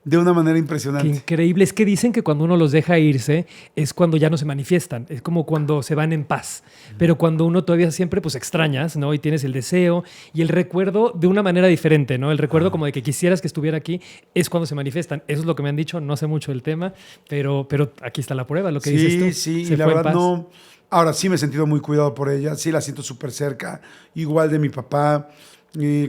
de una manera impresionante. Qué increíble. Es que dicen que cuando uno los deja irse es cuando ya no se manifiestan. Es como cuando se van en paz. Pero cuando uno todavía siempre pues extrañas, ¿no? Y tienes el deseo y el recuerdo de una manera diferente, ¿no? El recuerdo como de que quisieras que estuviera aquí es cuando se manifiestan. Eso es lo que me han dicho. No sé mucho del tema, pero aquí está la prueba, lo que dices tú. Sí, se y la fue en verdad paz. no... Ahora sí me he sentido muy cuidado por ella. Sí la siento súper cerca. Igual de mi papá.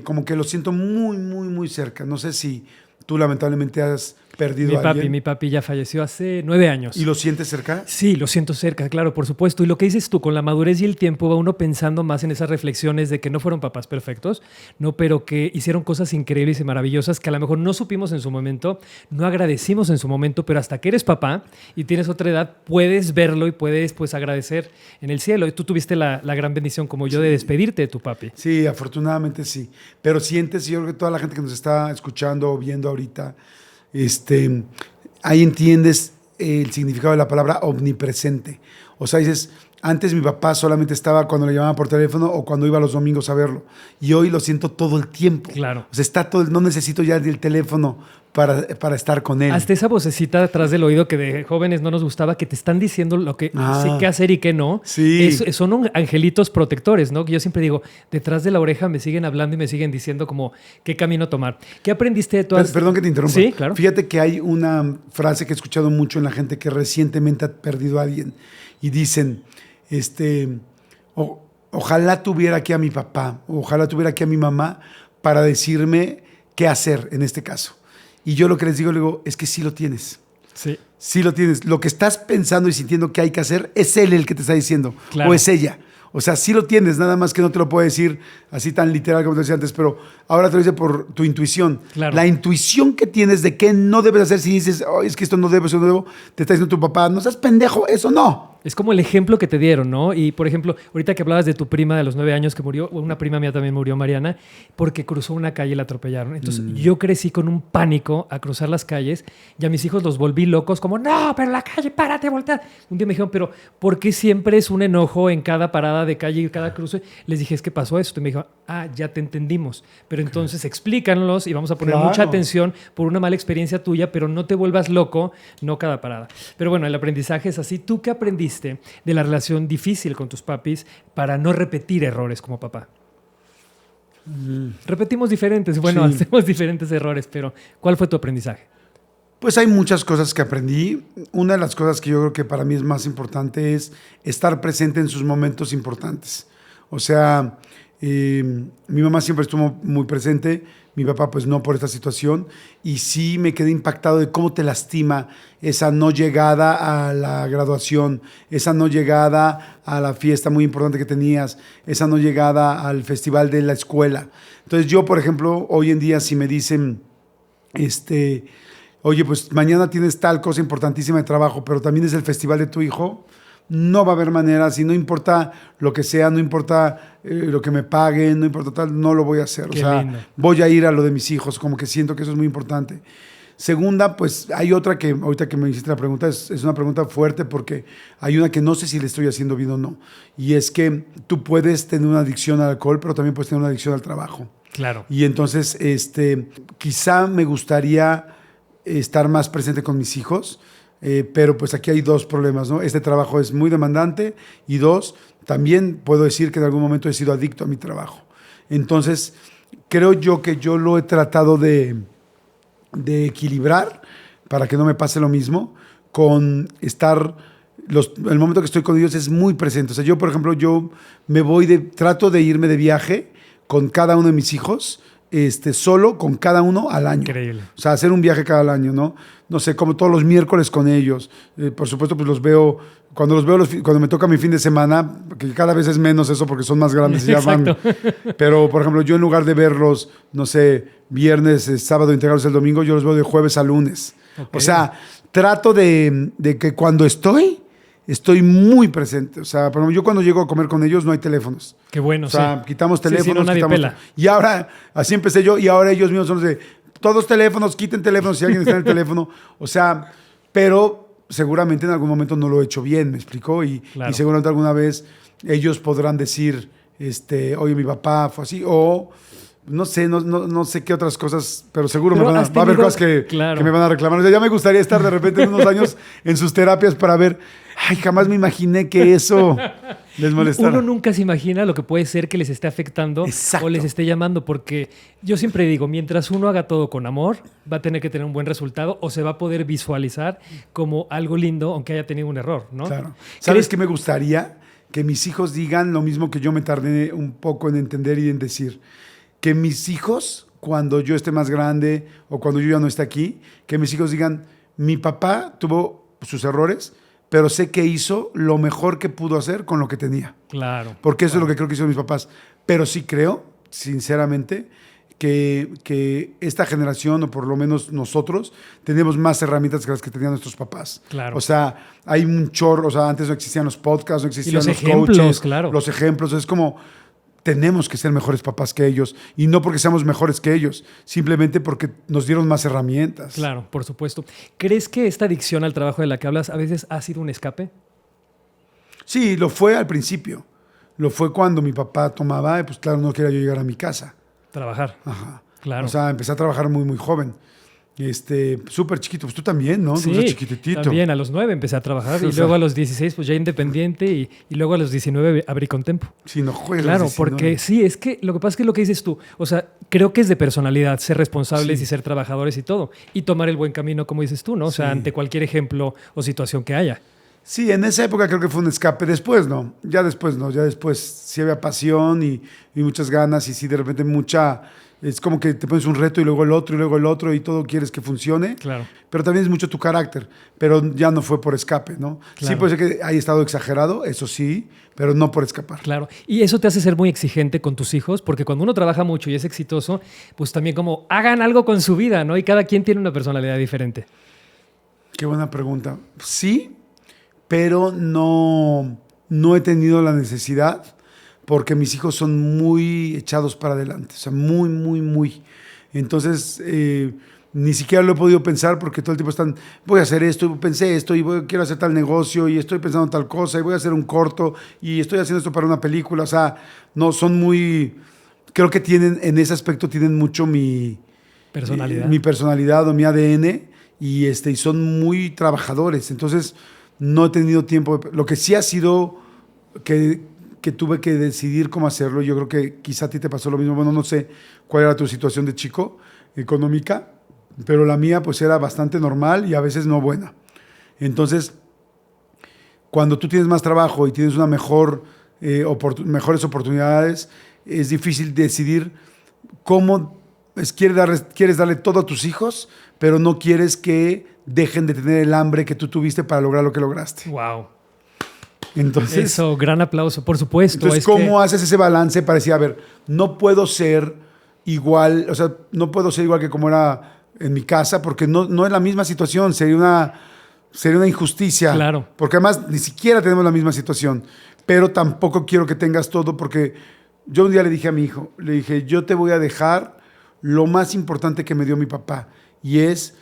Como que lo siento muy, muy, muy cerca. No sé si tú lamentablemente has perdido a alguien. Mi papi ya falleció hace 9 años. ¿Y lo sientes cerca? Sí, lo siento cerca, claro, por supuesto. Y lo que dices tú, con la madurez y el tiempo va uno pensando más en esas reflexiones de que no fueron papás perfectos, no, pero que hicieron cosas increíbles y maravillosas que a lo mejor no supimos en su momento, no agradecimos en su momento, pero hasta que eres papá y tienes otra edad, puedes verlo y puedes pues agradecer en el cielo. Y tú tuviste la gran bendición como yo de despedirte de tu papi. Sí, afortunadamente sí. Pero sientes, y yo creo que toda la gente que nos está escuchando o viendo ahorita, ahí entiendes el significado de la palabra omnipresente. O sea, dices, antes mi papá solamente estaba cuando le llamaba por teléfono o cuando iba los domingos a verlo. Y hoy lo siento todo el tiempo. Claro. O sea, no necesito ya el teléfono para estar con él. Hasta esa vocecita detrás del oído que de jóvenes no nos gustaba, que te están diciendo lo que sí, qué hacer y qué no. Sí. Son angelitos protectores, ¿no? Que yo siempre digo, detrás de la oreja me siguen hablando y me siguen diciendo como qué camino tomar. ¿Qué aprendiste de todas? Perdón que te interrumpa. Sí, claro. Fíjate que hay una frase que he escuchado mucho en la gente que recientemente ha perdido a alguien y dicen, ojalá tuviera aquí a mi papá, ojalá tuviera aquí a mi mamá para decirme qué hacer en este caso. Y yo lo que les digo, es que sí lo tienes. Sí. Sí lo tienes. Lo que estás pensando y sintiendo que hay que hacer es él el que te está diciendo. Claro. O es ella. O sea, sí lo tienes, nada más que no te lo puedo decir así tan literal como te decía antes, pero ahora te lo dice por tu intuición. Claro. La intuición que tienes de qué no debes hacer si dices, oh, es que esto no debo, eso no debo, te está diciendo tu papá, no seas pendejo, eso no. Es como el ejemplo que te dieron, ¿no? Y, por ejemplo, ahorita que hablabas de tu prima de los 9 años que murió, una prima mía también murió, Mariana, porque cruzó una calle y la atropellaron. Entonces, yo crecí con un pánico a cruzar las calles y a mis hijos los volví locos, como, no, pero la calle, párate, voltea. Un día me dijeron, pero ¿por qué siempre es un enojo en cada parada de calle y cada cruce? Les dije, es que pasó esto. Y me dijo, ya te entendimos. Pero entonces explícanlos y vamos a poner mucha atención por una mala experiencia tuya, pero no te vuelvas loco, no cada parada. Pero bueno, el aprendizaje es así. ¿Tú qué aprendiste de la relación difícil con tus papis para no repetir errores como papá? Repetimos diferentes, bueno, Sí. hacemos diferentes errores, pero ¿cuál fue tu aprendizaje? Pues hay muchas cosas que aprendí. Una de las cosas que yo creo que para mí es más importante es estar presente en sus momentos importantes. O sea, mi mamá siempre estuvo muy presente, mi papá pues no por esta situación, y sí me quedé impactado de cómo te lastima esa no llegada a la graduación, esa no llegada a la fiesta muy importante que tenías, esa no llegada al festival de la escuela. Entonces yo, por ejemplo, hoy en día si me dicen, oye, pues mañana tienes tal cosa importantísima de trabajo, pero también es el festival de tu hijo, no va a haber manera, si no importa lo que sea, no importa lo que me paguen, no importa tal, no lo voy a hacer. Qué o sea, lindo. voy a ir a lo de mis hijos, como que siento que eso es muy importante. Segunda, pues hay otra que ahorita que me hiciste la pregunta, es una pregunta fuerte porque hay una que no sé si le estoy haciendo bien o no. Y es que tú puedes tener una adicción al alcohol, pero también puedes tener una adicción al trabajo. Claro. Y entonces, quizá me gustaría estar más presente con mis hijos, pero pues aquí hay dos problemas, ¿no? Este trabajo es muy demandante y dos, también puedo decir que en algún momento he sido adicto a mi trabajo. Entonces, creo yo que yo lo he tratado de equilibrar para que no me pase lo mismo con estar... el momento que estoy con ellos es muy presente. O sea, yo, por ejemplo, trato de irme de viaje con cada uno de mis hijos, solo con cada uno al año. Increíble. O sea, hacer un viaje cada año, ¿no? No sé, como todos los miércoles con ellos. Por supuesto, pues los veo, cuando me toca mi fin de semana, que cada vez es menos eso porque son más grandes y ya van. Pero, por ejemplo, yo en lugar de verlos, no sé, viernes, sábado, integrarlos el domingo, yo los veo de jueves a lunes. Okay. O sea, trato de que cuando estoy muy presente. O sea, por ejemplo, yo cuando llego a comer con ellos no hay teléfonos. Qué bueno, o sea, sí. quitamos teléfonos. Sí, no, nadie pela. Y ahora, así empecé yo, y ahora ellos mismos son los de, todos teléfonos, quiten teléfonos si alguien está en el teléfono. O sea, pero seguramente en algún momento no lo he hecho bien, ¿me explicó? Y seguramente alguna vez ellos podrán decir, oye, mi papá fue así, o... No sé qué otras cosas, pero seguro va a haber cosas que me van a reclamar. O sea, ya me gustaría estar de repente en unos años en sus terapias para ver, jamás me imaginé que eso les molestara. Uno nunca se imagina lo que puede ser que les esté afectando. Exacto. O les esté llamando, porque yo siempre digo, mientras uno haga todo con amor, va a tener que tener un buen resultado o se va a poder visualizar como algo lindo, aunque haya tenido un error, ¿no? Claro. ¿Sabes qué me gustaría? Que mis hijos digan lo mismo que yo me tardé un poco en entender y en decir. Que mis hijos, cuando yo esté más grande o cuando yo ya no esté aquí, que mis hijos digan, mi papá tuvo sus errores, pero sé que hizo lo mejor que pudo hacer con lo que tenía. Claro. Porque eso es lo que creo que hicieron mis papás. Pero sí creo, sinceramente, que esta generación, o por lo menos nosotros, tenemos más herramientas que las que tenían nuestros papás. Claro. O sea, hay un chorro, o sea, antes no existían los podcasts, no existían los los ejemplos, coaches, claro. los ejemplos, es como... tenemos que ser mejores papás que ellos, y no porque seamos mejores que ellos, simplemente porque nos dieron más herramientas. Claro, por supuesto. ¿Crees que esta adicción al trabajo de la que hablas a veces ha sido un escape? Sí, lo fue al principio. Lo fue cuando mi papá tomaba, y pues claro, no quería yo llegar a mi casa. Trabajar. Ajá. Claro. O sea, empecé a trabajar muy, muy joven. Súper chiquito. Pues tú también, ¿no? Sí, tú eres chiquititito. también a los 9 empecé a trabajar y O sea, luego a los 16 pues ya independiente y luego a los 19 abrí con Tempo. Sí, no juegas. Claro, 19. porque sí, es que lo que pasa es que lo que dices tú, o sea, creo que es de personalidad ser responsables Sí. y ser trabajadores y todo, y tomar el buen camino como dices tú, ¿no? O sea, Sí. ante cualquier ejemplo o situación que haya. Sí, en esa época creo que fue un escape. Después no. Ya después no. Ya después sí había pasión y muchas ganas y sí de repente mucha... Es como que te pones un reto y luego el otro y luego el otro y todo quieres que funcione. Claro. Pero también es mucho tu carácter. Pero ya no fue por escape, ¿no? Claro. Sí puede ser que haya estado exagerado, eso sí, pero no por escapar. Claro, y eso te hace ser muy exigente con tus hijos, porque cuando uno trabaja mucho y es exitoso, pues también como hagan algo con su vida, ¿no? Y cada quien tiene una personalidad diferente. Qué buena pregunta. Sí, pero no he tenido la necesidad porque mis hijos son muy echados para adelante, o sea, muy, muy, muy. Entonces, ni siquiera lo he podido pensar porque todo el tiempo están, voy a hacer esto, pensé esto y quiero hacer tal negocio y estoy pensando en tal cosa y voy a hacer un corto y estoy haciendo esto para una película. O sea, no, son muy, creo que tienen, en ese aspecto tienen mucho mi personalidad o mi ADN y son muy trabajadores. Entonces, no he tenido tiempo. Lo que sí ha sido que tuve que decidir cómo hacerlo. Yo creo que quizá a ti te pasó lo mismo. Bueno, no sé cuál era tu situación de chico económica, pero la mía pues era bastante normal y a veces no buena. Entonces, cuando tú tienes más trabajo y tienes una mejores oportunidades, es difícil decidir cómo quieres darle todo a tus hijos, pero no quieres que dejen de tener el hambre que tú tuviste para lograr lo que lograste. Wow. Entonces, Eso, gran aplauso, por supuesto. Entonces, ¿cómo haces ese balance para decir, a ver, no puedo ser igual, o sea, no puedo ser igual que como era en mi casa, porque no es la misma situación, sería una injusticia. Claro. Porque además ni siquiera tenemos la misma situación, pero tampoco quiero que tengas todo, porque yo un día le dije a mi hijo, le dije, yo te voy a dejar lo más importante que me dio mi papá, y es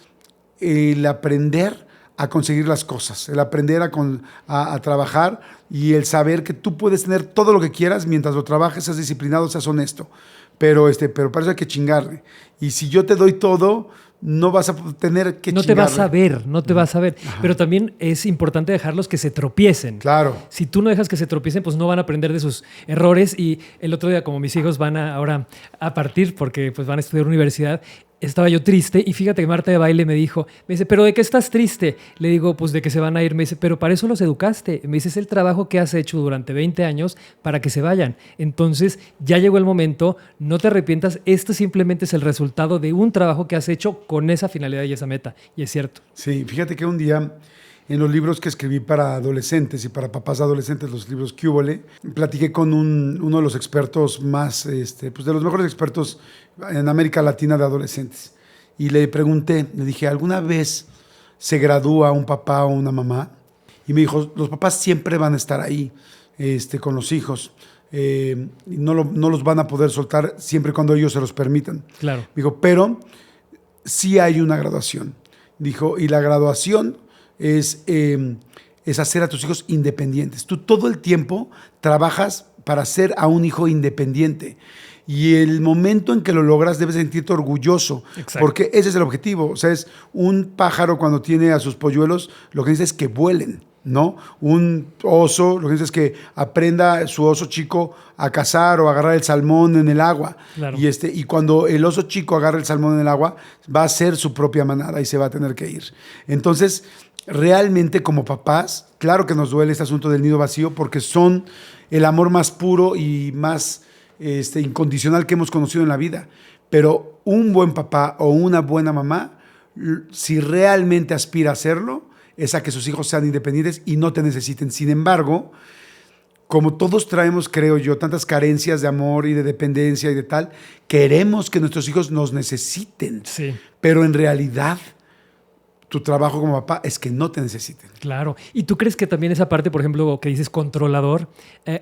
el aprender a conseguir las cosas, el aprender a trabajar y el saber que tú puedes tener todo lo que quieras mientras lo trabajes, seas disciplinado, seas honesto. Pero para eso hay que chingarle. Y si yo te doy todo, no vas a tener que no chingarle. No te vas a ver. Ajá. Pero también es importante dejarlos que se tropiecen. Claro. Si tú no dejas que se tropiecen, pues no van a aprender de sus errores. Y el otro día, como mis hijos van ahora a partir porque pues van a estudiar universidad, estaba yo triste y fíjate que Marta de Baile me dice, ¿pero de qué estás triste? Le digo, pues de que se van a ir. Me dice, pero para eso los educaste. Me dice, es el trabajo que has hecho durante 20 años para que se vayan. Entonces, ya llegó el momento, no te arrepientas. Esto simplemente es el resultado de un trabajo que has hecho con esa finalidad y esa meta. Y es cierto. Sí, fíjate que un día en los libros que escribí para adolescentes y para papás adolescentes, los libros ¿Qué húbole?, platiqué con uno de los expertos más, pues de los mejores expertos en América Latina de adolescentes. Y le pregunté, le dije, ¿alguna vez se gradúa un papá o una mamá? Y me dijo, los papás siempre van a estar ahí con los hijos. No los van a poder soltar siempre y cuando ellos se los permitan. Claro. Dijo, pero sí hay una graduación. Dijo, y la graduación es hacer a tus hijos independientes. Tú todo el tiempo trabajas para hacer a un hijo independiente. Y el momento en que lo logras debes sentirte orgulloso. Exacto. Porque ese es el objetivo. O sea, es un pájaro cuando tiene a sus polluelos, lo que dice es que vuelen, ¿no? Un oso, lo que dice es que aprenda su oso chico a cazar o a agarrar el salmón en el agua. Claro. Y cuando el oso chico agarra el salmón en el agua, va a ser su propia manada y se va a tener que ir. Entonces, realmente como papás, claro que nos duele este asunto del nido vacío porque son el amor más puro y más incondicional que hemos conocido en la vida. Pero un buen papá o una buena mamá, si realmente aspira a hacerlo, es a que sus hijos sean independientes y no te necesiten. Sin embargo, como todos traemos, creo yo, tantas carencias de amor y de dependencia y de tal, queremos que nuestros hijos nos necesiten. Sí. Pero en realidad, tu trabajo como papá es que no te necesiten. Claro. ¿Y tú crees que también esa parte, por ejemplo, que dices controlador,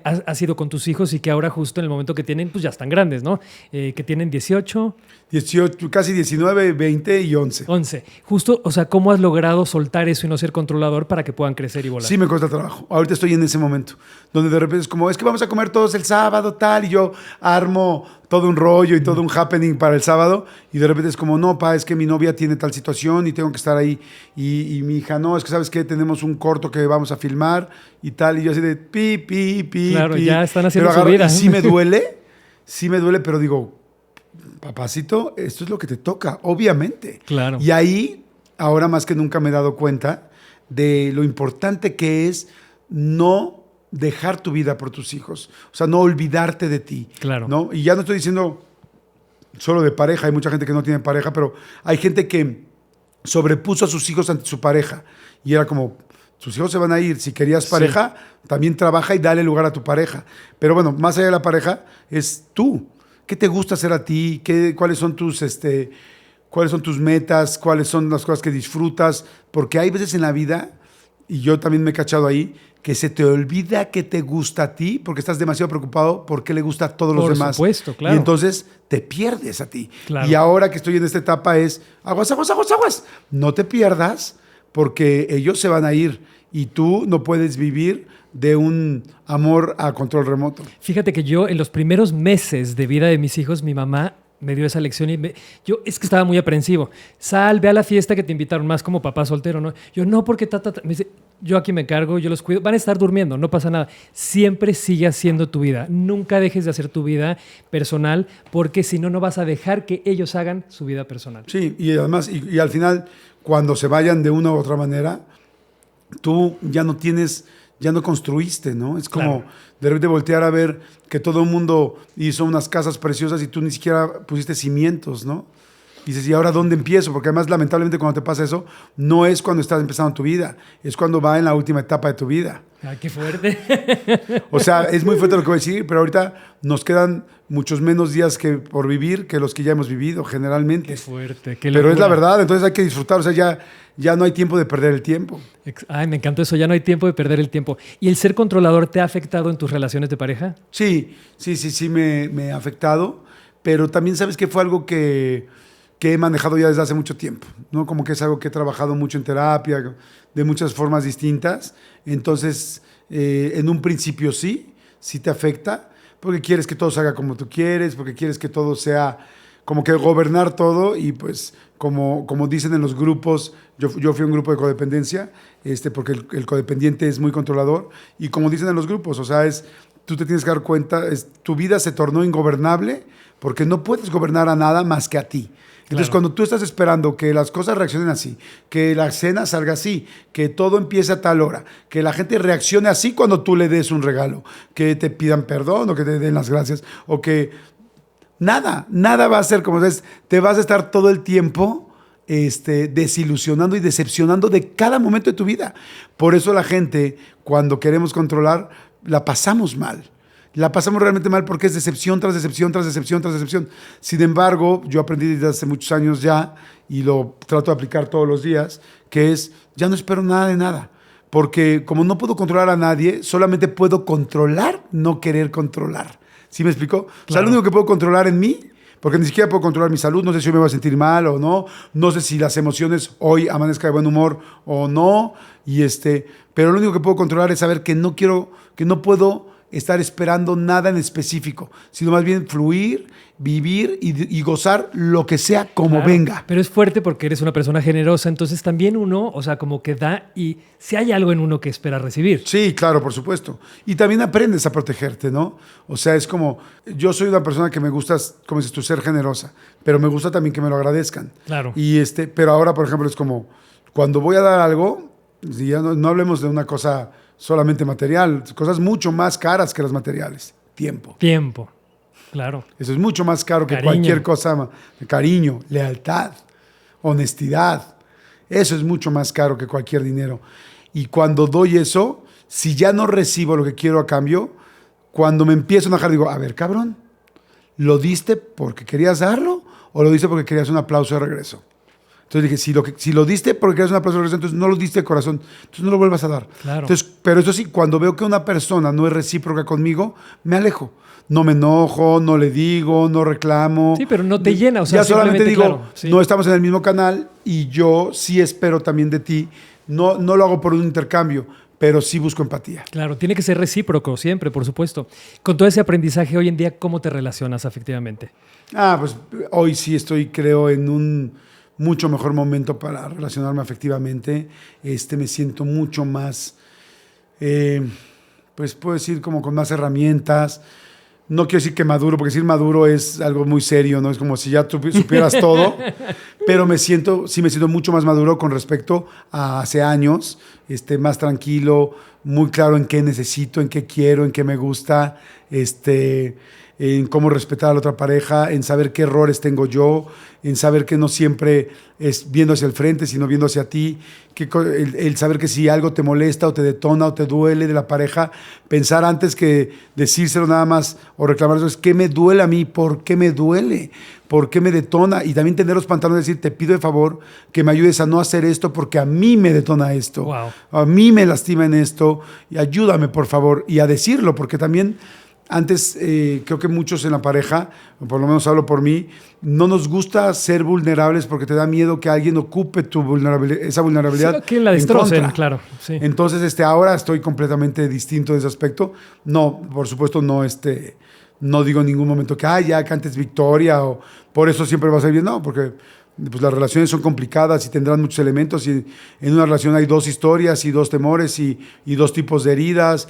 ha sido con tus hijos y que ahora justo en el momento que tienen, pues ya están grandes, ¿no? Que tienen 18, 18, casi 19, 20 y 11. 11. Justo, o sea, ¿cómo has logrado soltar eso y no ser controlador para que puedan crecer y volar? Sí me cuesta trabajo. Ahorita estoy en ese momento donde de repente es como, es que vamos a comer todos el sábado, tal, y yo armo todo un rollo y todo un happening para el sábado, y de repente es como, no, pa, es que mi novia tiene tal situación y tengo que estar ahí, y mi hija, no, es que sabes que tenemos un corto que vamos a filmar y tal, y yo así de pi. Claro, pi. ya están haciendo Pero su vida. y sí me duele, pero digo, papacito, esto es lo que te toca, obviamente. Claro. Y ahí, ahora más que nunca me he dado cuenta de lo importante que es no dejar tu vida por tus hijos. O sea, no olvidarte de ti. Claro. ¿No? Y ya no estoy diciendo solo de pareja, hay mucha gente que no tiene pareja, pero hay gente que sobrepuso a sus hijos ante su pareja. Y era como, tus hijos se van a ir. Si querías pareja, también trabaja y dale lugar a tu pareja. Pero bueno, más allá de la pareja, es tú. ¿Qué te gusta hacer a ti? ¿Cuáles son tus metas? ¿Cuáles son las cosas que disfrutas? Porque hay veces en la vida, y yo también me he cachado ahí, que se te olvida qué te gusta a ti porque estás demasiado preocupado por qué le gusta a todos los demás. Por supuesto, claro. Y entonces te pierdes a ti. Claro. Y ahora que estoy en esta etapa es, aguas. No te pierdas porque ellos se van a ir y tú no puedes vivir de un amor a control remoto. Fíjate que yo en los primeros meses de vida de mis hijos, mi mamá me dio esa lección y yo es que estaba muy aprensivo. Sal, ve a la fiesta que te invitaron, más como papá soltero, ¿no? Yo no, porque me dice, yo aquí me encargo, yo los cuido, van a estar durmiendo, no pasa nada. Siempre sigue haciendo tu vida, nunca dejes de hacer tu vida personal, porque si no, no vas a dejar que ellos hagan su vida personal. Sí, y además, y al final, cuando se vayan de una u otra manera, tú ya no construiste, ¿no? Es como de repente voltear a ver que todo el mundo hizo unas casas preciosas y tú ni siquiera pusiste cimientos, ¿no? Y dices, ¿y ahora dónde empiezo? Porque además, lamentablemente, cuando te pasa eso, no es cuando estás empezando tu vida, es cuando va en la última etapa de tu vida. ¡Ay, qué fuerte! O sea, es muy fuerte lo que voy a decir, pero ahorita nos quedan muchos menos días por vivir que los que ya hemos vivido, generalmente. ¡Qué fuerte! ¡Qué locura! Pero es la verdad, entonces hay que disfrutar, o sea, ya no hay tiempo de perder el tiempo. Ay, me encantó eso, ya no hay tiempo de perder el tiempo. ¿Y el ser controlador te ha afectado en tus relaciones de pareja? Sí, me ha afectado, pero también sabes que fue algo que he manejado ya desde hace mucho tiempo, ¿no? Como que es algo que he trabajado mucho en terapia, de muchas formas distintas. Entonces, en un principio sí te afecta, porque quieres que todo se haga como tú quieres, porque quieres que todo sea como que gobernar todo y pues como dicen en los grupos, yo fui a un grupo de codependencia, porque el codependiente es muy controlador y como dicen en los grupos, o sea, tú te tienes que dar cuenta, tu vida se tornó ingobernable porque no puedes gobernar a nada más que a ti. Entonces, cuando tú estás esperando que las cosas reaccionen así, que la cena salga así, que todo empiece a tal hora, que la gente reaccione así cuando tú le des un regalo, que te pidan perdón o que te den las gracias, o que nada va a ser como es, te vas a estar todo el tiempo desilusionando y decepcionando de cada momento de tu vida. Por eso la gente, cuando queremos controlar, la pasamos mal. La pasamos realmente mal porque es decepción tras decepción, tras decepción, tras decepción. Sin embargo, yo aprendí desde hace muchos años ya, y lo trato de aplicar todos los días, que es, ya no espero nada de nada. Porque como no puedo controlar a nadie, solamente puedo controlar, no querer controlar. ¿Sí me explicó? Claro. O sea, lo único que puedo controlar en mí, porque ni siquiera puedo controlar mi salud, no sé si hoy me voy a sentir mal o no, no sé si las emociones hoy amanezca de buen humor o no, pero lo único que puedo controlar es saber que no puedo estar esperando nada en específico, sino más bien fluir, vivir y gozar lo que sea como venga. Pero es fuerte porque eres una persona generosa, entonces también uno, o sea, como que da y si hay algo en uno que espera recibir. Sí, claro, por supuesto. Y también aprendes a protegerte, ¿no? O sea, es como, yo soy una persona que me gusta, como dices tú, ser generosa, pero me gusta también que me lo agradezcan. Claro. Pero ahora, por ejemplo, es como, cuando voy a dar algo, y ya no hablemos de una cosa solamente material, cosas mucho más caras que las materiales. Tiempo. Claro. Eso es mucho más caro que cualquier cosa. Cariño, lealtad, honestidad. Eso es mucho más caro que cualquier dinero. Y cuando doy eso, si ya no recibo lo que quiero a cambio, cuando me empiezo a enojar, digo, a ver, cabrón, ¿lo diste porque querías darlo o lo diste porque querías un aplauso de regreso? Entonces dije, si lo diste porque eres una persona recíproca, entonces no lo diste de corazón, entonces no lo vuelvas a dar. Claro. Entonces, pero eso sí, cuando veo que una persona no es recíproca conmigo, me alejo. No me enojo, no le digo, no reclamo. Sí, pero no te llena, o sea, ya solamente digo, claro, sí. no estamos en el mismo canal y yo sí espero también de ti. No lo hago por un intercambio, pero sí busco empatía. Claro, tiene que ser recíproco siempre, por supuesto. Con todo ese aprendizaje hoy en día, ¿cómo te relacionas afectivamente? Pues hoy sí estoy, creo, en un mucho mejor momento para relacionarme afectivamente. Me siento mucho más, pues puedo decir, como con más herramientas. No quiero decir que maduro, porque decir maduro es algo muy serio, ¿no? Es como si ya tú supieras todo, pero sí me siento mucho más maduro con respecto a hace años, más tranquilo, muy claro en qué necesito, en qué quiero, en qué me gusta, en cómo respetar a la otra pareja, en saber qué errores tengo yo, en saber que no siempre es viendo hacia el frente, sino viendo hacia ti, el saber que si algo te molesta o te detona o te duele de la pareja, pensar antes que decírselo nada más o reclamar eso, es qué me duele a mí, por qué me duele, por qué me detona, y también tener los pantalones de decir, te pido de favor que me ayudes a no hacer esto porque a mí me detona esto, Wow. a mí me lastima en esto, y ayúdame por favor, y a decirlo, porque también antes creo que muchos en la pareja, por lo menos hablo por mí, no nos gusta ser vulnerables porque te da miedo que alguien ocupe esa vulnerabilidad. Sí, que la destrocen, claro. Sí. Entonces, ahora estoy completamente distinto de ese aspecto. No, por supuesto, no digo en ningún momento que ya cantes victoria o por eso siempre vas a ir bien. No, porque pues, las relaciones son complicadas y tendrán muchos elementos. Y en una relación hay 2 historias y 2 temores y 2 tipos de heridas.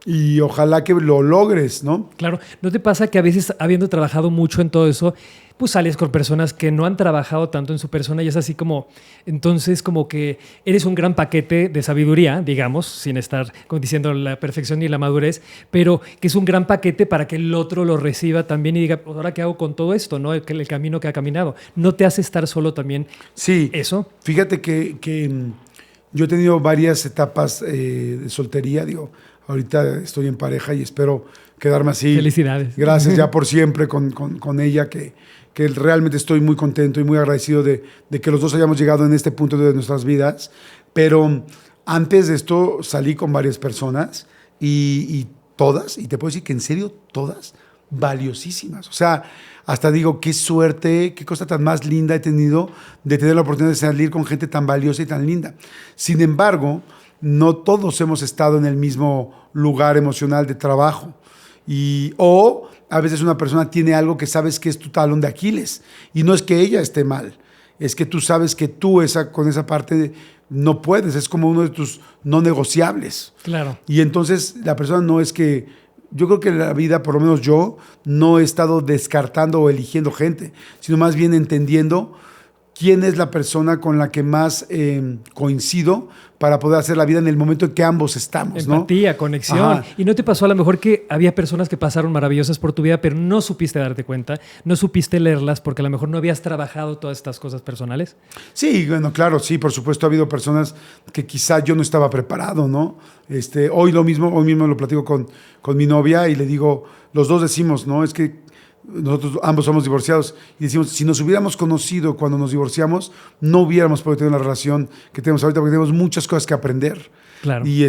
Y ojalá que lo logres, ¿no? Claro, ¿no te pasa que a veces, habiendo trabajado mucho en todo eso, pues sales con personas que no han trabajado tanto en su persona y es así como, entonces como que eres un gran paquete de sabiduría, digamos, sin estar diciendo la perfección ni la madurez, pero que es un gran paquete para que el otro lo reciba también y diga, pues, ¿ahora qué hago con todo esto? ¿No? El camino que ha caminado. ¿No te hace estar solo también sí, eso? Fíjate que yo he tenido varias etapas de soltería, digo, ahorita estoy en pareja y espero quedarme así. Felicidades. Gracias ya por siempre con ella, que realmente estoy muy contento y muy agradecido de que los dos hayamos llegado en este punto de nuestras vidas. Pero antes de esto salí con varias personas y todas, y te puedo decir que en serio todas, valiosísimas. O sea, hasta digo, qué suerte, qué cosa tan más linda he tenido de tener la oportunidad de salir con gente tan valiosa y tan linda. Sin embargo, no todos hemos estado en el mismo lugar emocional de trabajo. O a veces una persona tiene algo que sabes que es tu talón de Aquiles. Y no es que ella esté mal, es que tú sabes que tú con esa parte no puedes. Es como uno de tus no negociables. Claro. Y entonces la persona no es que... Yo creo que en la vida, por lo menos yo, no he estado descartando o eligiendo gente, sino más bien entendiendo quién es la persona con la que más coincido para poder hacer la vida en el momento en que ambos estamos, ¿no? Empatía, conexión. Ajá. ¿Y no te pasó a lo mejor que había personas que pasaron maravillosas por tu vida, pero no supiste darte cuenta, no supiste leerlas porque a lo mejor no habías trabajado todas estas cosas personales? Sí, bueno, claro, sí, por supuesto ha habido personas que quizá yo no estaba preparado, ¿no? Hoy mismo lo platico con mi novia y le digo, los dos decimos, ¿no? Es que nosotros ambos somos divorciados y decimos, si nos hubiéramos conocido cuando nos divorciamos, no hubiéramos podido tener la relación que tenemos ahorita porque tenemos muchas cosas que aprender. Claro. Y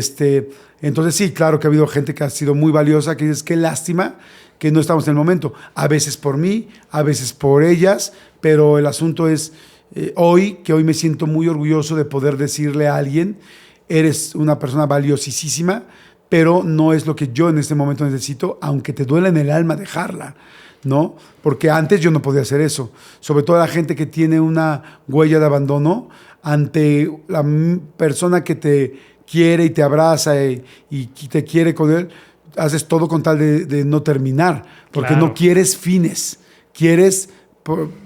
entonces sí, claro que ha habido gente que ha sido muy valiosa, que dices, qué lástima que no estamos en el momento. A veces por mí, a veces por ellas, pero el asunto es hoy me siento muy orgulloso de poder decirle a alguien, eres una persona valiosísima, pero no es lo que yo en este momento necesito, aunque te duela en el alma dejarla, ¿no? Porque antes yo no podía hacer eso. Sobre todo la gente que tiene una huella de abandono ante la persona que te quiere y te abraza y te quiere con él, haces todo con tal de no terminar, porque claro, no quieres fines, quieres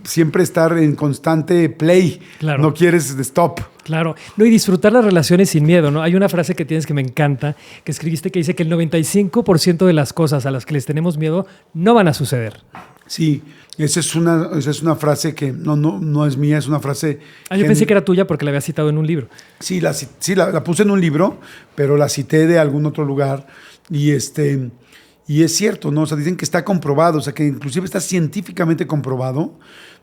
siempre estar en constante play, claro, no quieres stop. Claro, no, y disfrutar las relaciones sin miedo, ¿no? Hay una frase que tienes que me encanta, que escribiste que dice que el 95% de las cosas a las que les tenemos miedo no van a suceder. Sí, esa es una frase que no es mía, es una frase... Yo pensé que era tuya porque la había citado en un libro. Sí, la puse en un libro, pero la cité de algún otro lugar y es cierto, ¿no? O sea, dicen que está comprobado, o sea, que inclusive está científicamente comprobado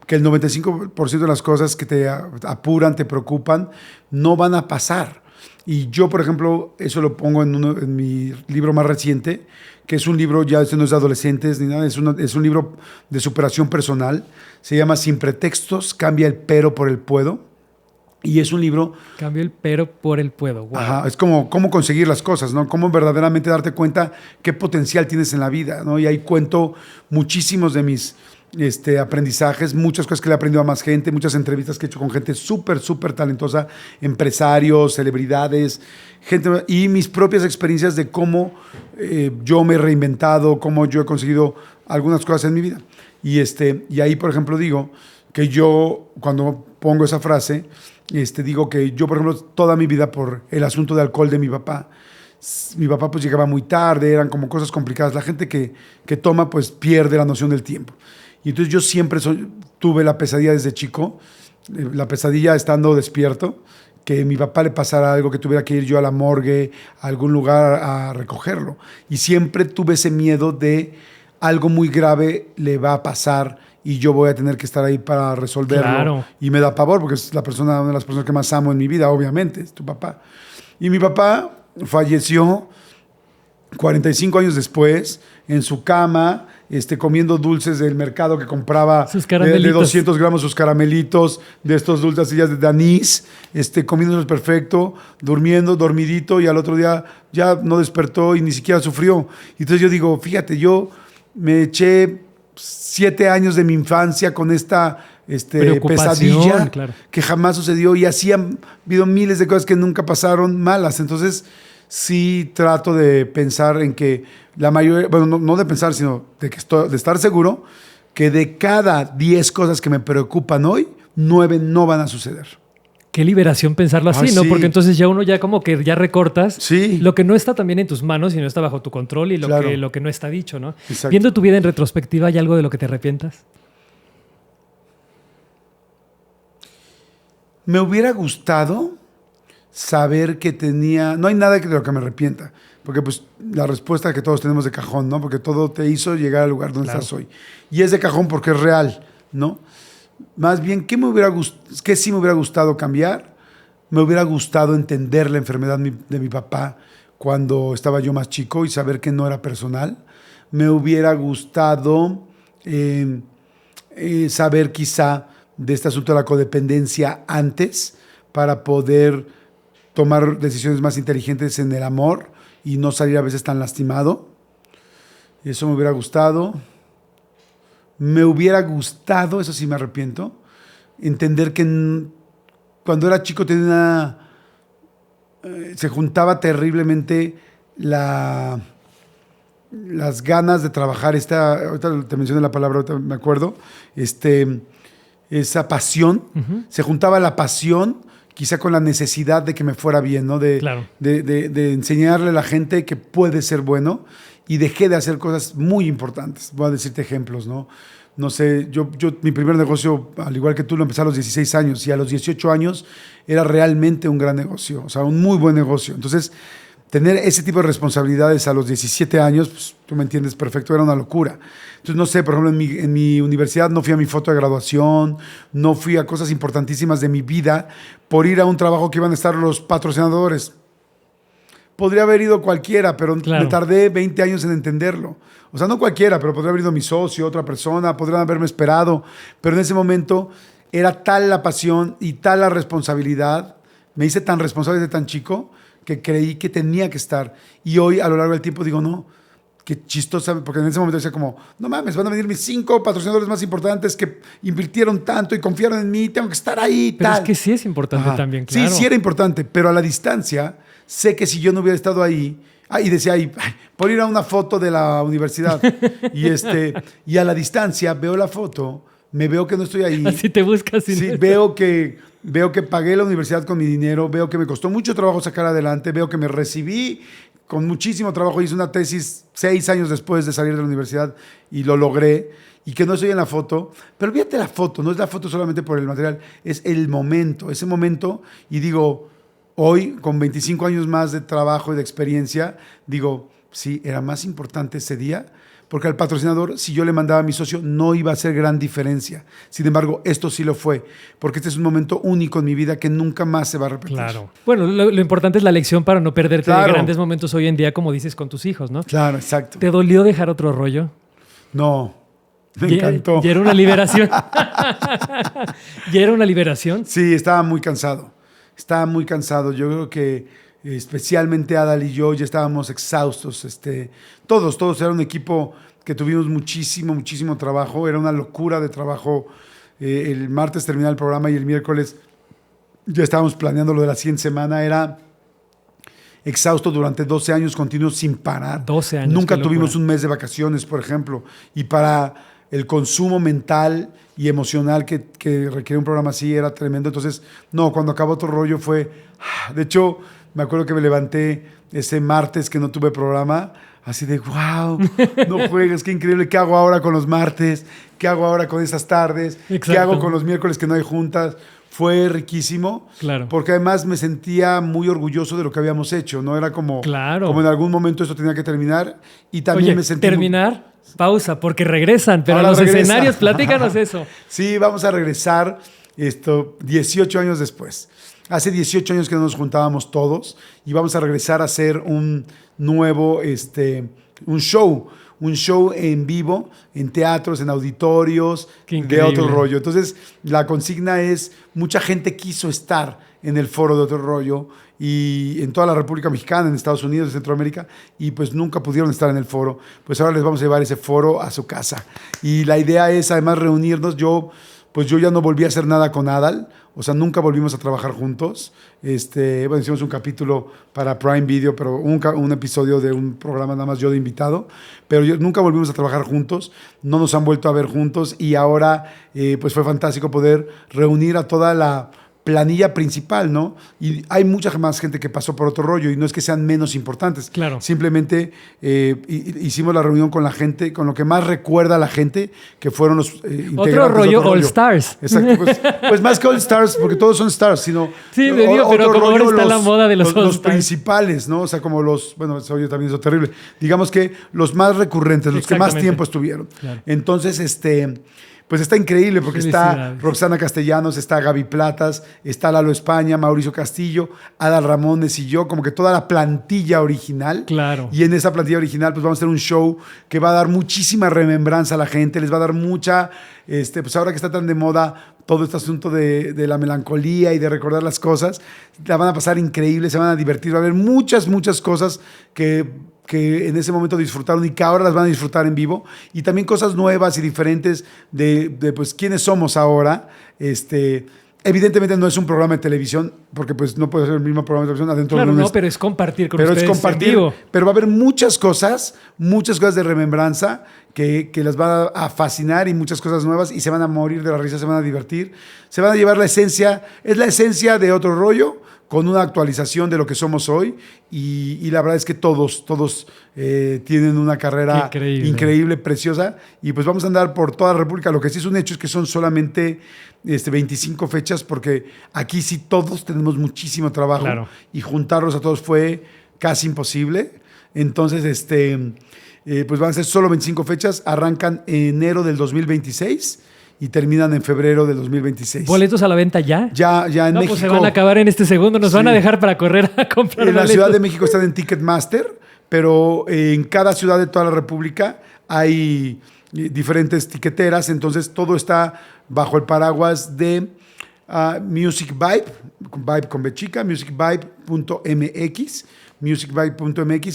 que el 95% de las cosas que te apuran, te preocupan, no van a pasar. Y yo, por ejemplo, eso lo pongo en mi libro más reciente, que es un libro, ya este no es de adolescentes ni nada, es un libro de superación personal. Se llama Sin pretextos, cambia el pero por el puedo. Y es un libro... Cambio el pero por el puedo. Wow. Ajá, es como cómo conseguir las cosas, ¿no? Cómo verdaderamente darte cuenta qué potencial tienes en la vida, ¿no? Y ahí cuento muchísimos de mis aprendizajes, muchas cosas que le he aprendido a más gente, muchas entrevistas que he hecho con gente súper, súper talentosa, empresarios, celebridades, gente, y mis propias experiencias de cómo yo me he reinventado, cómo yo he conseguido algunas cosas en mi vida. Y ahí, por ejemplo, digo que yo, cuando pongo esa frase, digo que yo, por ejemplo, toda mi vida por el asunto de alcohol de mi papá pues llegaba muy tarde, eran como cosas complicadas. La gente que toma pues pierde la noción del tiempo. Y entonces yo siempre tuve la pesadilla desde chico, la pesadilla estando despierto, que a mi papá le pasara algo, que tuviera que ir yo a la morgue, a algún lugar a recogerlo. Y siempre tuve ese miedo de algo muy grave le va a pasar y yo voy a tener que estar ahí para resolverlo. Claro. Y me da pavor porque es una de las personas que más amo en mi vida, obviamente, es tu papá. Y mi papá falleció 45 años después, en su cama, comiendo dulces del mercado que compraba de 200 gramos, sus caramelitos, de estos dulces de anís, comiéndolos perfecto, durmiendo, dormidito, y al otro día ya no despertó y ni siquiera sufrió. Y entonces yo digo, fíjate, yo me eché 7 años de mi infancia con esta pesadilla, claro, que jamás sucedió, y así han habido miles de cosas que nunca pasaron malas. Entonces sí trato de pensar en que la mayoría, bueno, no de pensar, sino de estar seguro que de cada 10 cosas que me preocupan hoy, 9 no van a suceder. Qué liberación pensarlo así, ¿no? Sí. Porque entonces ya uno ya como que ya recortas sí. lo que no está también en tus manos y no está bajo tu control, y claro, lo que no está dicho, ¿no? Exacto. Viendo tu vida en retrospectiva, ¿hay algo de lo que te arrepientas? Me hubiera gustado saber que tenía... No hay nada de lo que me arrepienta, porque pues la respuesta que todos tenemos de cajón, ¿no? Porque todo te hizo llegar al lugar donde estás hoy. Y es de cajón porque es real, ¿no? Más bien, ¿qué sí me hubiera gustado cambiar? Me hubiera gustado entender la enfermedad de mi papá cuando estaba yo más chico y saber que no era personal. Me hubiera gustado saber quizá de este asunto de la codependencia antes, para poder tomar decisiones más inteligentes en el amor y no salir a veces tan lastimado. Eso me hubiera gustado. Me hubiera gustado, eso sí me arrepiento, entender que cuando era chico se juntaba terriblemente las ganas de trabajar, ahorita te mencioné la palabra, ahorita me acuerdo, esa pasión, se juntaba la pasión quizá con la necesidad de que me fuera bien, ¿no? De enseñarle a la gente que puede ser bueno, y dejé de hacer cosas muy importantes. Voy a decirte ejemplos, ¿no? No sé, yo mi primer negocio, al igual que tú, lo empecé a los 16 años, y a los 18 años era realmente un gran negocio, o sea, un muy buen negocio. Entonces, tener ese tipo de responsabilidades a los 17 años, pues, tú me entiendes perfecto, era una locura. Entonces, no sé, por ejemplo, en mi universidad no fui a mi foto de graduación, no fui a cosas importantísimas de mi vida por ir a un trabajo que iban a estar los patrocinadores. Podría haber ido cualquiera, pero me tardé 20 años en entenderlo. O sea, no cualquiera, pero podría haber ido mi socio, otra persona, podrían haberme esperado. Pero en ese momento era tal la pasión y tal la responsabilidad, me hice tan responsable desde tan chico, que creí que tenía que estar. Y hoy, a lo largo del tiempo, digo, no, qué chistosa, porque en ese momento decía como, no mames, van a venir mis 5 patrocinadores más importantes que invirtieron tanto y confiaron en mí, tengo que estar ahí. Pero tal. Es que sí es importante también, claro. Sí era importante, pero a la distancia, sé que si yo no hubiera estado ahí, y decía ahí, por ir a una foto de la universidad, y a la distancia veo la foto, me veo que no estoy ahí. Así te buscas. Sí, veo que pagué la universidad con mi dinero, veo que me costó mucho trabajo sacar adelante, veo que me recibí con muchísimo trabajo, hice una tesis 6 años después de salir de la universidad y lo logré, y que no estoy en la foto. Pero olvídate la foto, no es la foto solamente por el material, es el momento, ese momento. Y digo, hoy, con 25 años más de trabajo y de experiencia, digo, sí, era más importante ese día, porque al patrocinador, si yo le mandaba a mi socio, no iba a hacer gran diferencia. Sin embargo, esto sí lo fue, porque este es un momento único en mi vida que nunca más se va a repetir. Claro. Bueno, lo importante es la lección para no perderte de grandes momentos hoy en día, como dices, con tus hijos, ¿no? Claro, exacto. ¿Te dolió dejar Otro Rollo? No, me encantó. ¿Y era una liberación? ¿Y era una liberación? Sí, estaba muy cansado. Estaba muy cansado. Yo creo que especialmente Adal y yo ya estábamos exhaustos. Todos era un equipo que tuvimos muchísimo trabajo. Era una locura de trabajo. El martes terminaba el programa y el miércoles ya estábamos planeando lo de la siguiente semana. Era exhausto durante 12 años continuos sin parar. 12 años. Nunca tuvimos un mes de vacaciones, por ejemplo. Y para el consumo mental y emocional que requiere un programa así era tremendo. Entonces, no, cuando acabó Otro Rollo fue... De hecho, me acuerdo que me levanté ese martes que no tuve programa, así de, wow, no juegues, qué increíble. ¿Qué hago ahora con los martes? ¿Qué hago ahora con esas tardes? Exacto. ¿Qué hago con los miércoles que no hay juntas? Fue riquísimo, claro, porque además me sentía muy orgulloso de lo que habíamos hecho, ¿no? Era como, claro, como en algún momento esto tenía que terminar y también me sentí... ¿Terminar? Pausa, porque regresan, pero ahora a los regresa. escenarios, platícanos eso. Sí, vamos a regresar 18 años después. Hace 18 años que no nos juntábamos todos y vamos a regresar a hacer un nuevo, un show en vivo, en teatros, en auditorios, de Otro Rollo. Entonces, la consigna es, mucha gente quiso estar en el foro de Otro Rollo y en toda la República Mexicana, en Estados Unidos, en Centroamérica, y pues nunca pudieron estar en el foro. Pues ahora les vamos a llevar ese foro a su casa. Y la idea es además reunirnos. Yo ya no volví a hacer nada con Adal, o sea, nunca volvimos a trabajar juntos. Bueno, hicimos un capítulo para Prime Video, pero un episodio de un programa nada más yo de invitado, pero nunca volvimos a trabajar juntos, no nos han vuelto a ver juntos y ahora pues fue fantástico poder reunir a toda la planilla principal, ¿no? Y hay mucha más gente que pasó por Otro Rollo y no es que sean menos importantes. Claro. Simplemente hicimos la reunión con la gente, con lo que más recuerda a la gente, que fueron los integrantes Otro Rollo All Stars. Exacto. Pues más que All Stars, porque todos son stars, sino... Sí, me digo, pero como ahora está la moda de los principales, ¿no? O sea, como bueno, eso yo también es terrible. Digamos que los más recurrentes, los que más tiempo estuvieron. Claro. Entonces, pues está increíble porque está Roxana Castellanos, está Gaby Platas, está Lalo España, Mauricio Castillo, Adal Ramones y yo, como que toda la plantilla original. Claro. Y en esa plantilla original pues vamos a hacer un show que va a dar muchísima remembranza a la gente, les va a dar mucha, pues ahora que está tan de moda todo este asunto de la melancolía y de recordar las cosas, la van a pasar increíble, se van a divertir, va a haber muchas muchas que en ese momento disfrutaron y que ahora las van a disfrutar en vivo, y también cosas nuevas y diferentes de pues quiénes somos ahora. Evidentemente no es un programa de televisión, porque pues no puede ser el mismo programa de televisión adentro claro, de un... no, pero es compartir con ustedes. Pero es compartir, en vivo. Pero va a haber muchas cosas de remembranza que les va a fascinar y muchas cosas nuevas, y se van a morir de la risa, se van a divertir, se van a llevar la esencia, es la esencia de Otro Rollo, con una actualización de lo que somos hoy, y la verdad es que todos tienen una carrera increíble, preciosa, y pues vamos a andar por toda la República. Lo que sí es un hecho es que son solamente 25 fechas, porque aquí sí todos tenemos muchísimo trabajo, claro, y juntarlos a todos fue casi imposible. Entonces, pues van a ser solo 25 fechas, arrancan en enero del 2026 y terminan en febrero del 2026. ¿Boletos a la venta ya? Ya en México. Pues se van a acabar en este segundo, nos van a dejar para correr a comprar en boletos. La Ciudad de México están en Ticketmaster, pero en cada ciudad de toda la República hay diferentes tiqueteras, entonces todo está bajo el paraguas de Music Vibe con B chica, musicvibe.mx,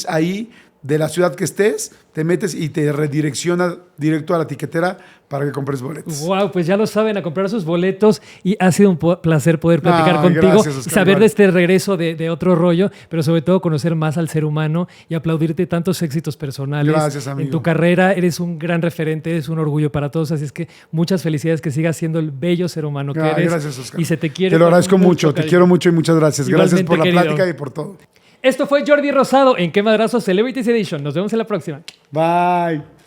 ahí de la ciudad que estés, te metes y te redirecciona directo a la tiquetera para que compres boletos. Wow, pues ya lo saben, a comprar sus boletos, y ha sido un placer poder platicar contigo, gracias, Oscar, saber de este regreso de Otro Rollo, pero sobre todo conocer más al ser humano y aplaudirte tantos éxitos personales. Gracias, amigo. En tu carrera eres un gran referente, eres un orgullo para todos, así es que muchas felicidades, que sigas siendo el bello ser humano que eres. Gracias, Oscar. Y se te quiere. Te lo agradezco mucho, te quiero mucho y muchas gracias. Igualmente, gracias por la querido. plática y por todo. Esto fue Jordi Rosado en Qué Madrazo Celebrities Edition. Nos vemos en la próxima. Bye.